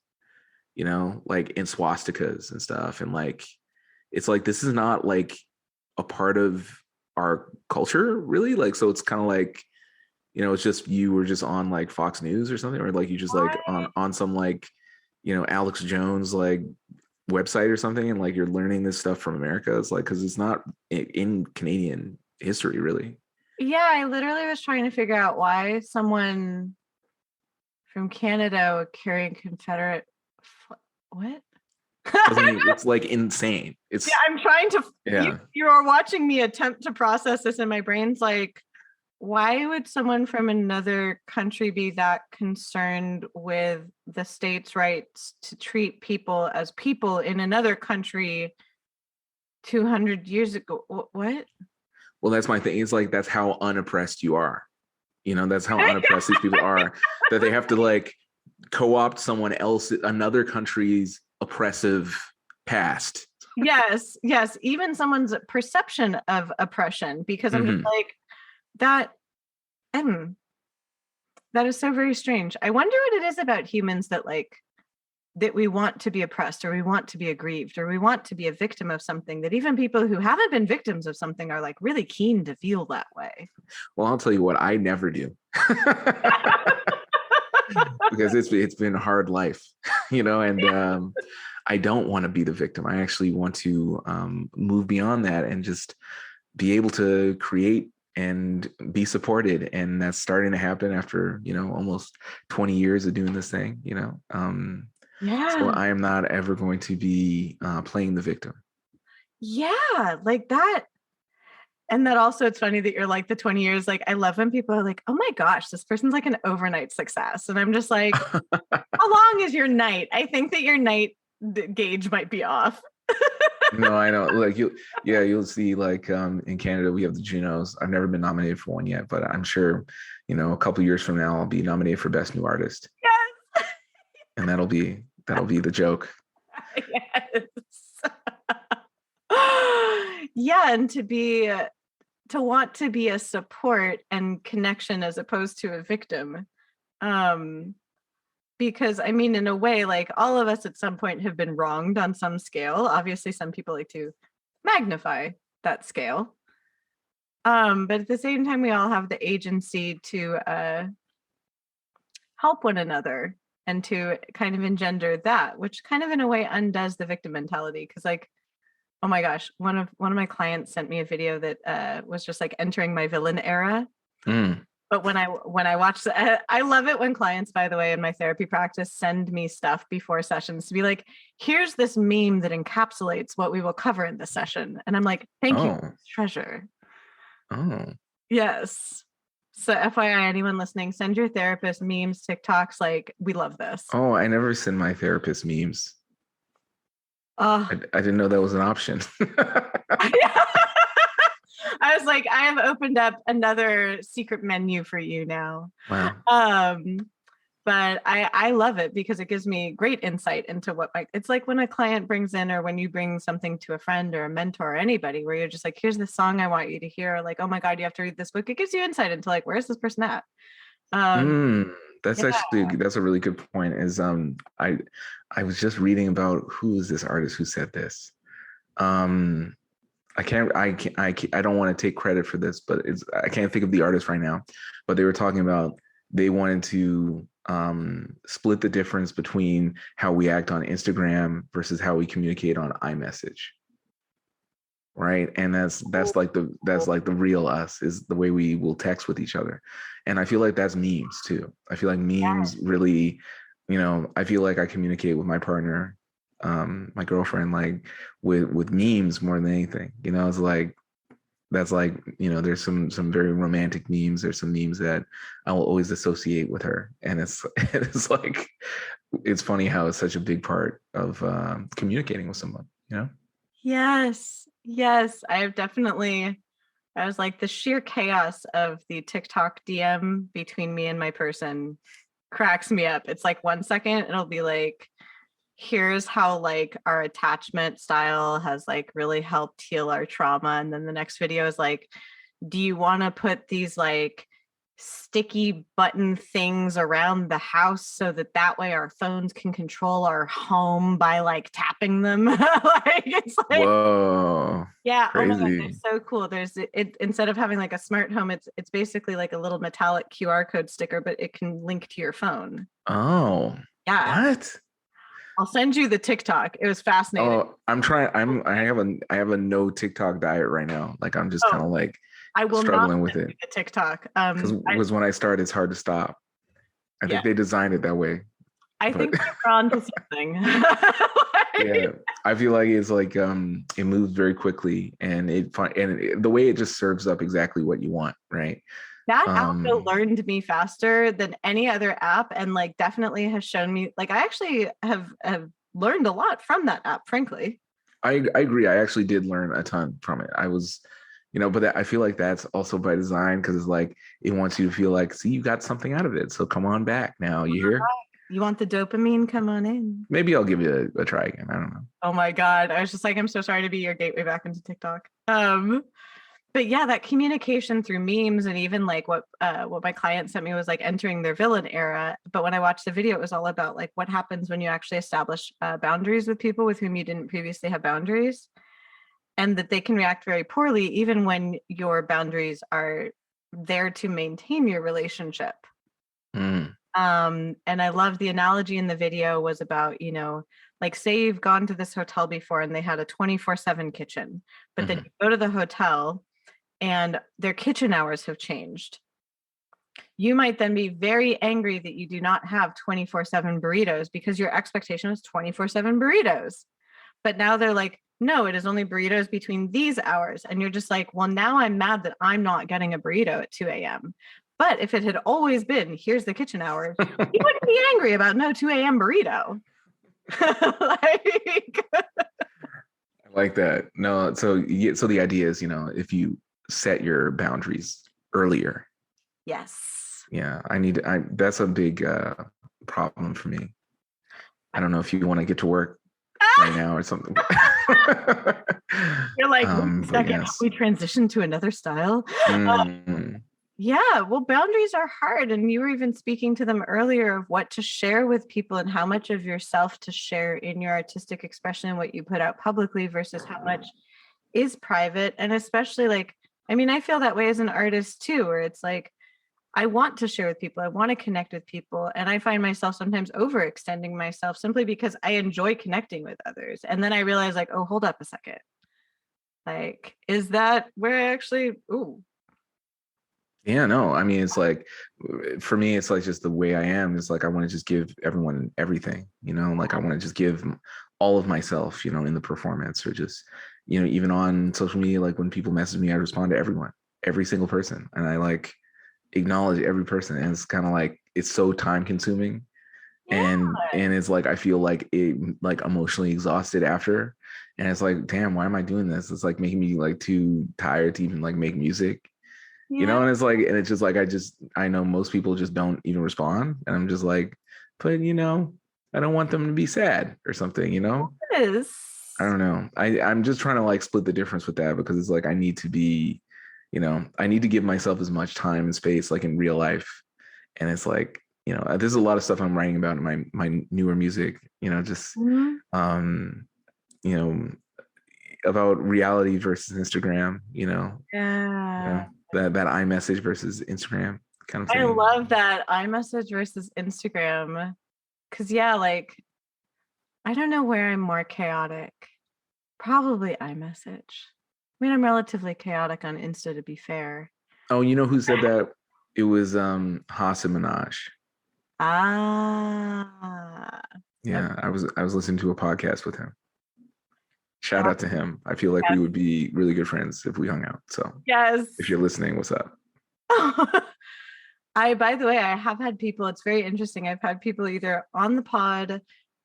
like in swastikas and stuff, and like it's like this is not like a part of our culture, really. Like so, it's kind of like it's just you were just on like Fox News or something, or like you just like on some like Alex Jones like website or something, and like you're learning this stuff from America. It's like because it's not in Canadian history, really. Yeah, I literally was trying to figure out why someone from Canada would carry a Confederate. What? I mean, it's like insane. It's I'm trying to. Yeah. You are watching me attempt to process this, and my brain's like, why would someone from another country be that concerned with the state's rights to treat people as people in another country 200 years ago? What? Well, that's my thing. It's like, that's how unoppressed you are. That's how unoppressed these people are, that they have to like co-opt someone else, another country's oppressive past. Yes. Even someone's perception of oppression, because I'm just like, that is so very strange. I wonder what it is about humans that like that we want to be oppressed, or we want to be aggrieved, or we want to be a victim of something, that even people who haven't been victims of something are like really keen to feel that way. Well, I'll tell you what, I never do. Because it's been a hard life, and I don't want to be the victim. I actually want to move beyond that and just be able to create and be supported. And that's starting to happen after, almost 20 years of doing this thing, So I am not ever going to be playing the victim. Yeah, like that. And that also, it's funny that you're like the 20 years, like I love when people are like, oh my gosh, this person's like an overnight success. And I'm just like, how long is your night? I think that your night gauge might be off. No, I know. Like you'll see like in Canada, we have the Junos. I've never been nominated for one yet, but I'm sure, a couple years from now, I'll be nominated for Best New Artist. Yes. And that'll be the joke. Yes. Yeah. And to be want to be a support and connection as opposed to a victim. Because I mean, in a way, like all of us at some point have been wronged on some scale. Obviously, some people like to magnify that scale. But at the same time, we all have the agency to help one another and to kind of engender that, which kind of in a way undoes the victim mentality. Because like, oh my gosh, one of my clients sent me a video that was just like entering my villain era. But when I watch, I love it when clients, by the way, in my therapy practice, send me stuff before sessions to be like, here's this meme that encapsulates what we will cover in this session. And I'm like, thank you, treasure. Oh. Yes. So FYI, anyone listening, send your therapist memes, TikToks. Like, we love this. Oh, I never send my therapist memes. I didn't know that was an option. I was like, I have opened up another secret menu for you now. Wow. But I love it because it gives me great insight into what it's like when a client brings in, or when you bring something to a friend or a mentor or anybody, where you're just like, here's the song I want you to hear. Like, oh my God, you have to read this book. It gives you insight into like, where's this person at? That's a really good point. Is I was just reading about who is this artist who said this. I don't want to take credit for this, but I can't think of the artist right now. But they were talking about they wanted to split the difference between how we act on Instagram versus how we communicate on iMessage. Right. And that's like the real us, is the way we will text with each other. And I feel like that's memes too. I feel like memes really, I feel like I communicate with my partner, my girlfriend, like with memes more than anything. It's like, that's like, there's some very romantic memes. There's some memes that I will always associate with her. And it's like, it's funny how it's such a big part of communicating with someone, Yes. I was like, the sheer chaos of the TikTok DM between me and my person cracks me up. It's like 1 second, it'll be like, here's how like our attachment style has like really helped heal our trauma. And then the next video is like, do you want to put these like sticky button things around the house so that way our phones can control our home by like tapping them? Like, it's like, whoa, yeah, crazy. oh my God, they're so cool. There's it instead of having like a smart home, it's basically like a little metallic QR code sticker, but it can link to your phone. Oh, yeah. What? I'll send you the TikTok. It was fascinating. Oh, I have a no TikTok diet right now. Like, I'm just kind of like, I will struggling not with it. The TikTok. Because when I start, it's hard to stop. I think they designed it that way. I think we're on to something. Yeah, I feel like it's like it moves very quickly, and the way it just serves up exactly what you want, right? That app learned me faster than any other app, and like definitely has shown me, like, I actually have learned a lot from that app, frankly. I agree. I actually did learn a ton from it. I was, but I feel like that's also by design, because it's like it wants you to feel like, see, you got something out of it, so come on back now. You hear? You want the dopamine? Come on in. Maybe I'll give it a try again. I don't know. Oh my God. I was just like, I'm so sorry to be your gateway back into TikTok. But yeah, that communication through memes, and even like what my client sent me was like entering their villain era. But when I watched the video, it was all about like what happens when you actually establish boundaries with people with whom you didn't previously have boundaries, and that they can react very poorly even when your boundaries are there to maintain your relationship. And I love the analogy in the video was about, like, say you've gone to this hotel before and they had a 24/7 kitchen, but then you go to the hotel and their kitchen hours have changed. You might then be very angry that you do not have 24/7 burritos because your expectation was 24/7 burritos. But now they're like, no, it is only burritos between these hours. And you're just like, well, now I'm mad that I'm not getting a burrito at 2 a.m. But if it had always been, here's the kitchen hours, you wouldn't be angry about no 2 a.m. burrito. I like that. No, so the idea is, if you set your boundaries earlier. Yes. Yeah, that's a big problem for me. I don't know if you want to get to work. right now or something. You're like, wait a second, yes. we transitioned to another style. Yeah, well, boundaries are hard. And you were even speaking to them earlier of what to share with people and how much of yourself to share in your artistic expression and what you put out publicly versus how much is private. And especially like, I mean, I feel that way as an artist too, where it's like, I want to share with people. I want to connect with people. And I find myself sometimes overextending myself simply because I enjoy connecting with others. And then I realize like, oh, hold up a second. Like, is that where I actually, ooh. Yeah, no, I mean, it's like, for me, it's like just the way I am. It's like, I want to just give everyone everything, like I want to just give all of myself, in the performance, or just, even on social media, like when people message me, I respond to everyone, every single person. And I like acknowledge every person. And it's kind of like, it's so time consuming. And it's like, I feel like emotionally exhausted after. And it's like, damn, why am I doing this? It's like making me like too tired to even like make music. And it's like, and it's just like, I know most people just don't even respond. And I'm just like, but I don't want them to be sad or something, Yes. I don't know. I'm just trying to like split the difference with that, because it's like, I need to be, I need to give myself as much time and space, like in real life. And it's like, there's a lot of stuff I'm writing about in my newer music, just, about reality versus Instagram, that iMessage versus Instagram kind of thing. I love that iMessage versus Instagram. Cause like, I don't know where I'm more chaotic. Probably iMessage. I mean, I'm relatively chaotic on Insta, to be fair. Oh, you know who said that? It was Hassan Minaj. Yeah, I was listening to a podcast with him. Shout out to him. I feel like we would be really good friends if we hung out. So yes, if you're listening, what's up? By the way, I have had people, it's very interesting. I've had people either on the pod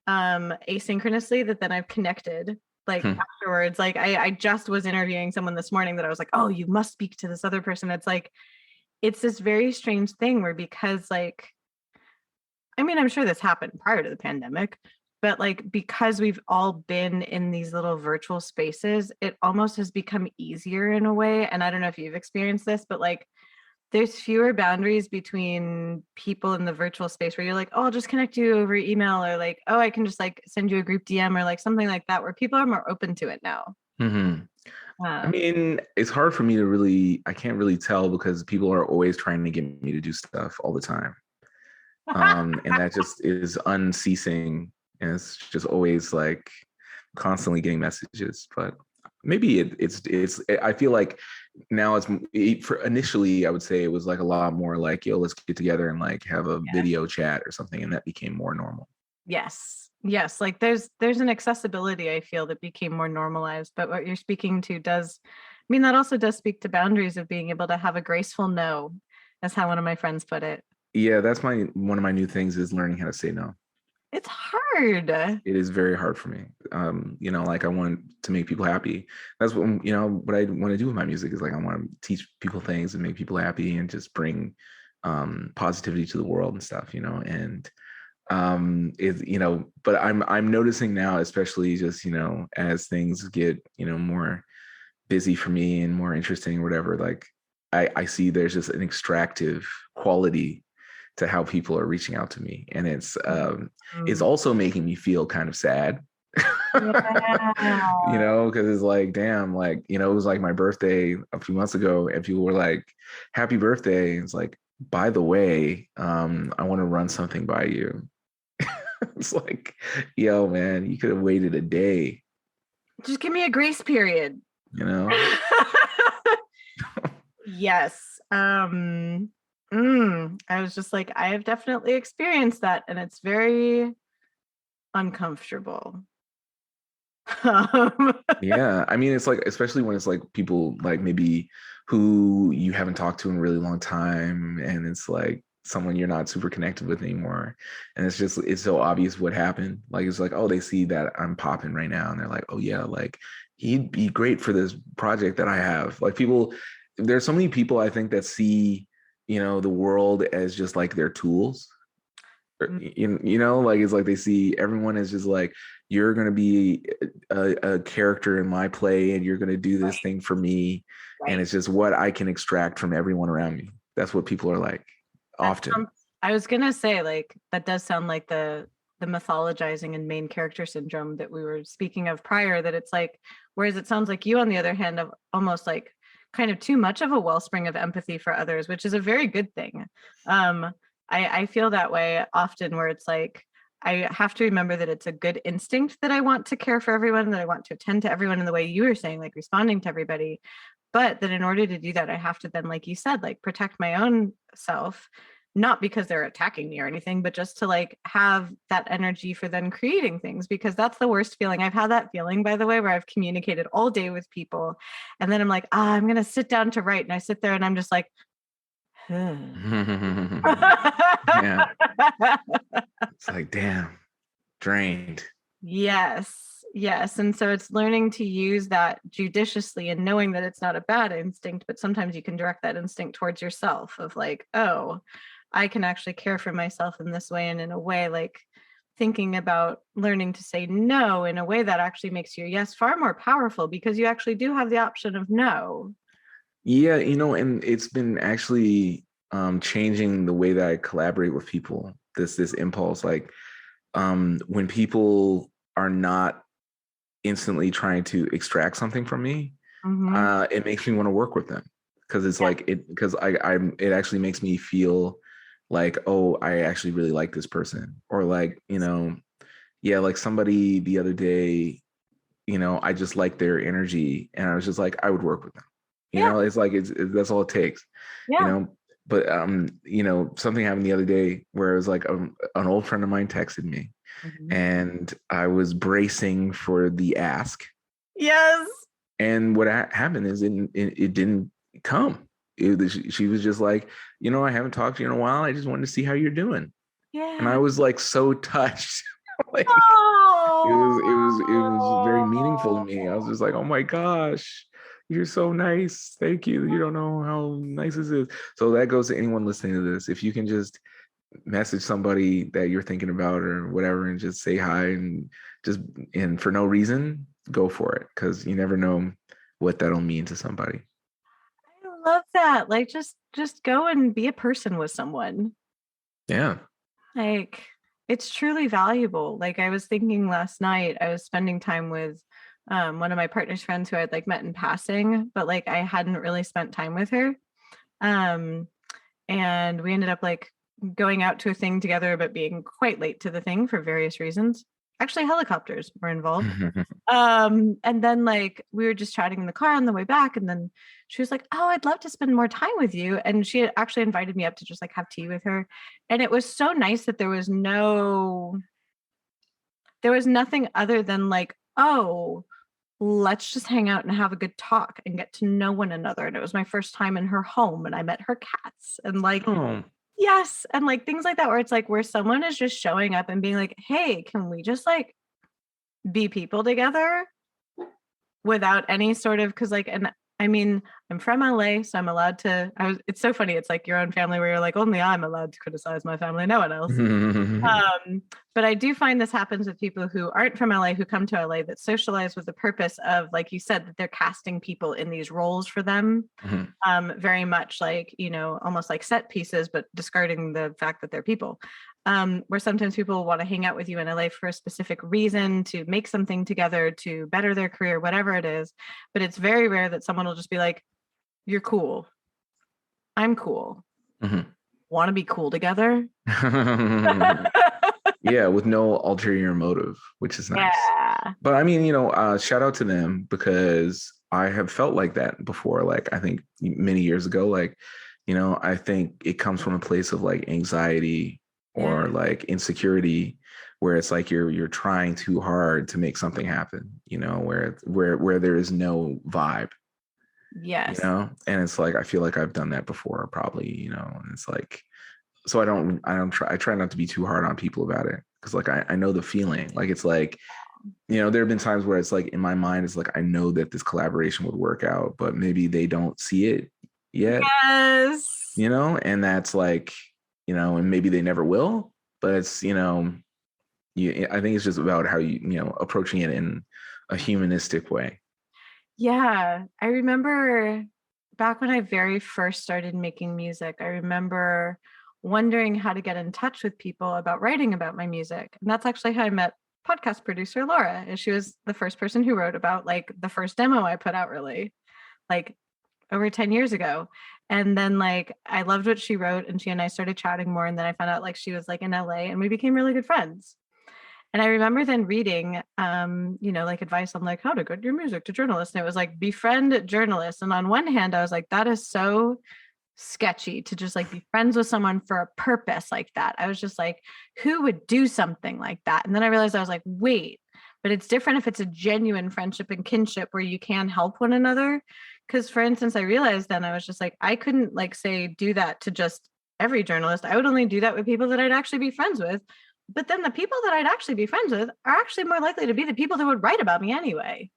asynchronously that then I've connected like afterwards. Like I just was interviewing someone this morning that I was like, oh, you must speak to this other person. It's like, it's this very strange thing where, because like, I mean, I'm sure this happened prior to the pandemic, but like, because we've all been in these little virtual spaces, it almost has become easier in a way. And I don't know if you've experienced this, but like, there's fewer boundaries between people in the virtual space where you're like, oh, I'll just connect you over email, or like, oh, I can just like send you a group DM or like something like that, where people are more open to it now. I mean, it's hard for me to I can't really tell, because people are always trying to get me to do stuff all the time. And that just is unceasing. And it's just always like constantly getting messages. But maybe it's I feel like now for initially, I would say it was like a lot more like, yo, let's get together and like have a video chat or something. And that became more normal. Yes. Like there's an accessibility, I feel, that became more normalized. But what you're speaking to that also does speak to boundaries of being able to have a graceful no, as how one of my friends put it. Yeah, that's one of my new things, is learning how to say no. It's hard. It is very hard for me. Like I want to make people happy. That's what, what I want to do with my music is like, I want to teach people things and make people happy and just bring positivity to the world and stuff, and but I'm noticing now, especially just, as things get, more busy for me and more interesting or whatever, like I see there's just an extractive quality to how people are reaching out to me. And it's also making me feel kind of sad, because it's like, damn, like, it was like my birthday a few months ago and people were like, happy birthday. It's like, by the way, I want to run something by you. It's like, yo, man, you could have waited a day. Just give me a grace period. Yes. I was just like, I have definitely experienced that, and it's very uncomfortable. Yeah, I mean, it's like, especially when it's like people like maybe who you haven't talked to in a really long time, and it's like someone you're not super connected with anymore, and it's so obvious what happened. Like, it's like, oh, they see that I'm popping right now, and they're like, oh yeah, like he'd be great for this project that I have. Like, there's so many people I think that see the world as just like their tools. You know, like it's like they see everyone as just like, you're going to be a character in my play and you're going to do this thing for me. And it's just what I can extract from everyone around me. That's what people are like often. I was gonna say, like, that does sound like the mythologizing and main character syndrome that we were speaking of prior, that it's like, whereas it sounds like you, on the other hand, of almost like kind of too much of a wellspring of empathy for others, which is a very good thing. I feel that way often, where it's like, I have to remember that it's a good instinct that I want to care for everyone, that I want to attend to everyone in the way you were saying, like responding to everybody. But that in order to do that, I have to then, like you said, like protect my own self, not because they're attacking me or anything, but just to like have that energy for then creating things, because that's the worst feeling. I've had that feeling, by the way, where I've communicated all day with people. And then I'm like, I'm going to sit down to write. And I sit there and I'm just like, Yeah. It's like, damn, drained. Yes. And so it's learning to use that judiciously and knowing that it's not a bad instinct, but sometimes you can direct that instinct towards yourself of like, oh, I can actually care for myself in this way. And in a way, like thinking about learning to say no in a way that actually makes your yes far more powerful, because you actually do have the option of no. Yeah, you know, and it's been actually changing the way that I collaborate with people. This impulse, like when people are not instantly trying to extract something from me, it makes me want to work with them, because it's like it actually makes me feel like, oh, I actually really like this person, or like, you know, yeah, like somebody the other day, you know, I just like their energy and I was just like, I would work with them. You know, it's like that's all it takes. You know, but you know, something happened the other day where it was like an old friend of mine texted me. And I was bracing for the ask. Yes. And what happened is it didn't come. She was just like, you know, I haven't talked to you in a while. I just wanted to see how you're doing. Yeah. And I was like so touched. Like it was very meaningful to me. I was just like, oh my gosh, you're so nice. Thank you. You don't know how nice this is. So that goes to anyone listening to this. If you can just message somebody that you're thinking about or whatever and just say hi and for no reason, go for it, because you never know what that'll mean to somebody. I love that. Like just go and be a person with someone. Yeah. Like it's truly valuable. Like I was thinking last night, I was spending time with one of my partner's friends who I'd like met in passing, but like I hadn't really spent time with her. And we ended up like going out to a thing together, but being quite late to the thing for various reasons. Actually, helicopters were involved. And then like we were just chatting in the car on the way back, and then she was like, oh, I'd love to spend more time with you. And she had actually invited me up to just like have tea with her. And it was so nice that there was nothing other than like, oh, let's just hang out and have a good talk and get to know one another. And it was my first time in her home, and I met her cats and like, yes. And like things like that, where it's like where someone is just showing up and being like, hey, can we just like be people together without any sort of, because like, and I mean, I'm from LA, so I'm allowed to, it's so funny. It's like your own family where you're like, only I'm allowed to criticize my family, no one else. But I do find this happens with people who aren't from LA, who come to LA, that socialize with the purpose of, like you said, that they're casting people in these roles for them. Very much like, you know, almost like set pieces, but discarding the fact that they're people. Where sometimes people want to hang out with you in LA for a specific reason, to make something together, to better their career, whatever it is. But it's very rare that someone will just be like, you're cool. I'm cool. Want to be cool together? Yeah, with no ulterior motive, which is nice. Yeah. But I mean, you know, shout out to them, because I have felt like that before. Like, I think many years ago, like, you know, I think it comes from a place of like anxiety or like insecurity, where it's like you're trying too hard to make something happen, you know, where there is no vibe. Yes. You know, and it's like I feel like I've done that before, probably, you know, and it's like, so I try not to be too hard on people about it, because like I know the feeling. Like it's like, you know, there have been times where it's like in my mind, it's like I know that this collaboration would work out, but maybe they don't see it yet. Yes. You know, and that's like, you know, and maybe they never will. but it's, I think it's just about how approaching it in a humanistic way. Yeah, I remember back when I very first started making music, I remember wondering how to get in touch with people about writing about my music. And that's actually how I met podcast producer Laura. And she was the first person who wrote about like the first demo I put out, really, like over 10 years ago. And then like I loved what she wrote, and she and I started chatting more. And then I found out like she was like in LA, and we became really good friends. And I remember then reading, like advice on like how to get your music to journalists. And it was like befriend journalists. And on one hand, I was like, that is so sketchy to just like be friends with someone for a purpose like that. I was just like, who would do something like that? And then I realized I was like, wait, but it's different if it's a genuine friendship and kinship where you can help one another. Because for instance, I realized then I was just like, I couldn't like say do that to just every journalist. I would only do that with people that I'd actually be friends with. But then the people that I'd actually be friends with are actually more likely to be the people that would write about me anyway.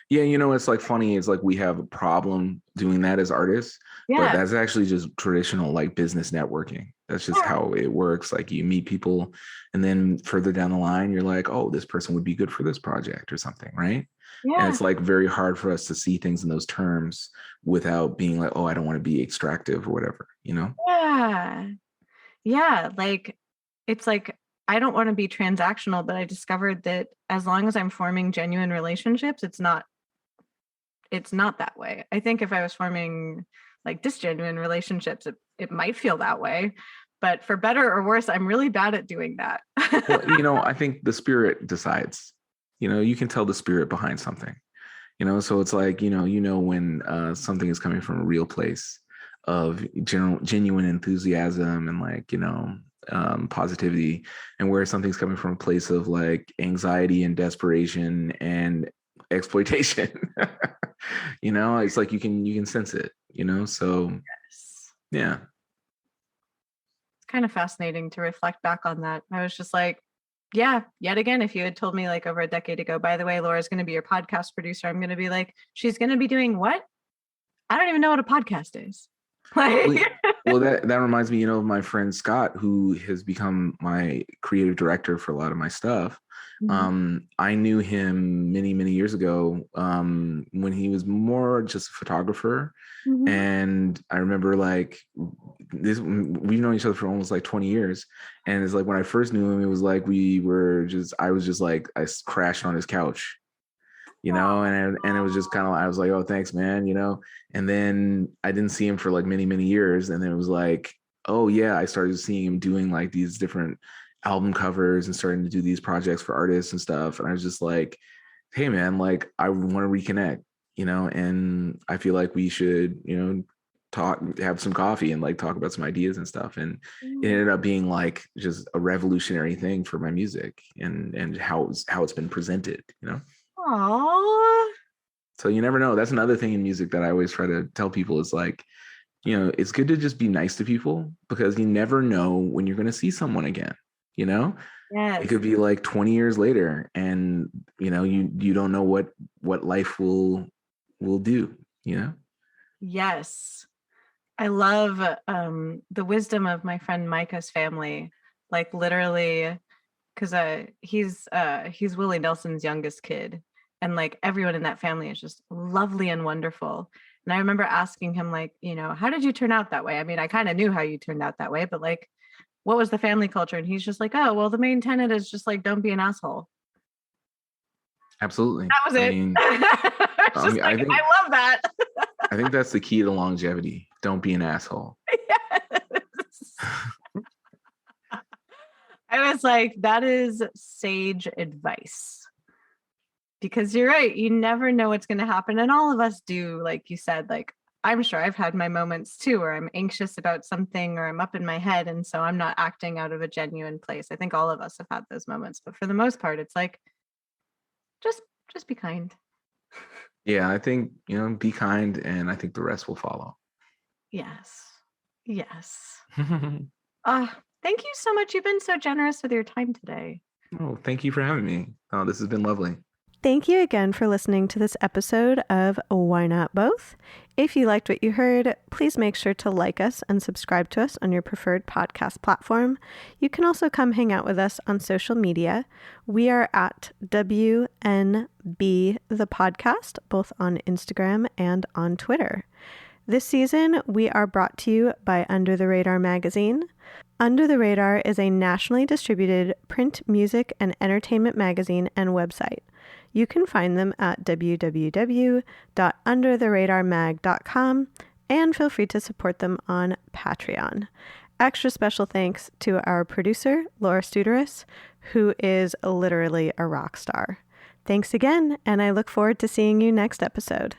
Yeah, it's like funny. It's like we have a problem doing that as artists, but that's actually just traditional like business networking. That's just how it works. Like you meet people, and then further down the line, you're like, oh, this person would be good for this project or something, right? Yeah. And it's like very hard for us to see things in those terms without being like, oh, I don't want to be extractive or whatever, Yeah. Yeah. Like, it's like, I don't want to be transactional, but I discovered that as long as I'm forming genuine relationships, it's not that way. I think if I was forming like disgenuine relationships, it might feel that way. But for better or worse, I'm really bad at doing that. Well, I think the spirit decides. You can tell the spirit behind something. So it's like, when something is coming from a real place of genuine enthusiasm and like, positivity, and where something's coming from a place of like anxiety and desperation and exploitation. It's like you can sense it, so Yes. yeah. It's kind of fascinating to reflect back on that. I was just like, yeah, yet again, if you had told me like over a decade ago, by the way, Laura's going to be your podcast producer, I'm going to be like, she's going to be doing what? I don't even know what a podcast is. Well, that reminds me, of my friend Scott, who has become my creative director for a lot of my stuff. Mm-hmm. I knew him many, many years ago when he was more just a photographer. Mm-hmm. And I remember like this, we've known each other for almost like 20 years. And it's like when I first knew him, it was like I was just like, I crashed on his couch. And it was just kind of, I was like, oh, thanks, man, and then I didn't see him for like many, many years. And then it was like, oh yeah, I started seeing him doing like these different album covers and starting to do these projects for artists and stuff. And I was just like, hey man, like I want to reconnect, and I feel like we should, have some coffee and like talk about some ideas and stuff. And it ended up being like just a revolutionary thing for my music and how it's been presented, Aww. So you never know. That's another thing in music that I always try to tell people is like, it's good to just be nice to people because you never know when you're going to see someone again, Yes. It could be like 20 years later and, you don't know what life will do, Yes. I love the wisdom of my friend Micah's family, like literally, because he's Willie Nelson's youngest kid. And like everyone in that family is just lovely and wonderful. And I remember asking him, like, how did you turn out that way? I mean, I kind of knew how you turned out that way, but like, what was the family culture? And he's just like, oh, well, the main tenet is just like, don't be an asshole. Absolutely. That was it. I love that. I think that's the key to longevity. Don't be an asshole. Yes. I was like, that is sage advice. Because you're right, you never know what's going to happen. And all of us do, like you said, like, I'm sure I've had my moments too, where I'm anxious about something or I'm up in my head. And so I'm not acting out of a genuine place. I think all of us have had those moments, but for the most part, it's like, just be kind. Yeah, I think, be kind and I think the rest will follow. Yes. Thank you so much. You've been so generous with your time today. Oh, thank you for having me. Oh, this has been lovely. Thank you again for listening to this episode of Why Not Both? If you liked what you heard, please make sure to like us and subscribe to us on your preferred podcast platform. You can also come hang out with us on social media. We are at WNB the podcast, both on Instagram and on Twitter. This season, we are brought to you by Under the Radar magazine. Under the Radar is a nationally distributed print, music, and entertainment magazine and website. You can find them at www.undertheradarmag.com and feel free to support them on Patreon. Extra special thanks to our producer, Laura Studeris, who is literally a rock star. Thanks again, and I look forward to seeing you next episode.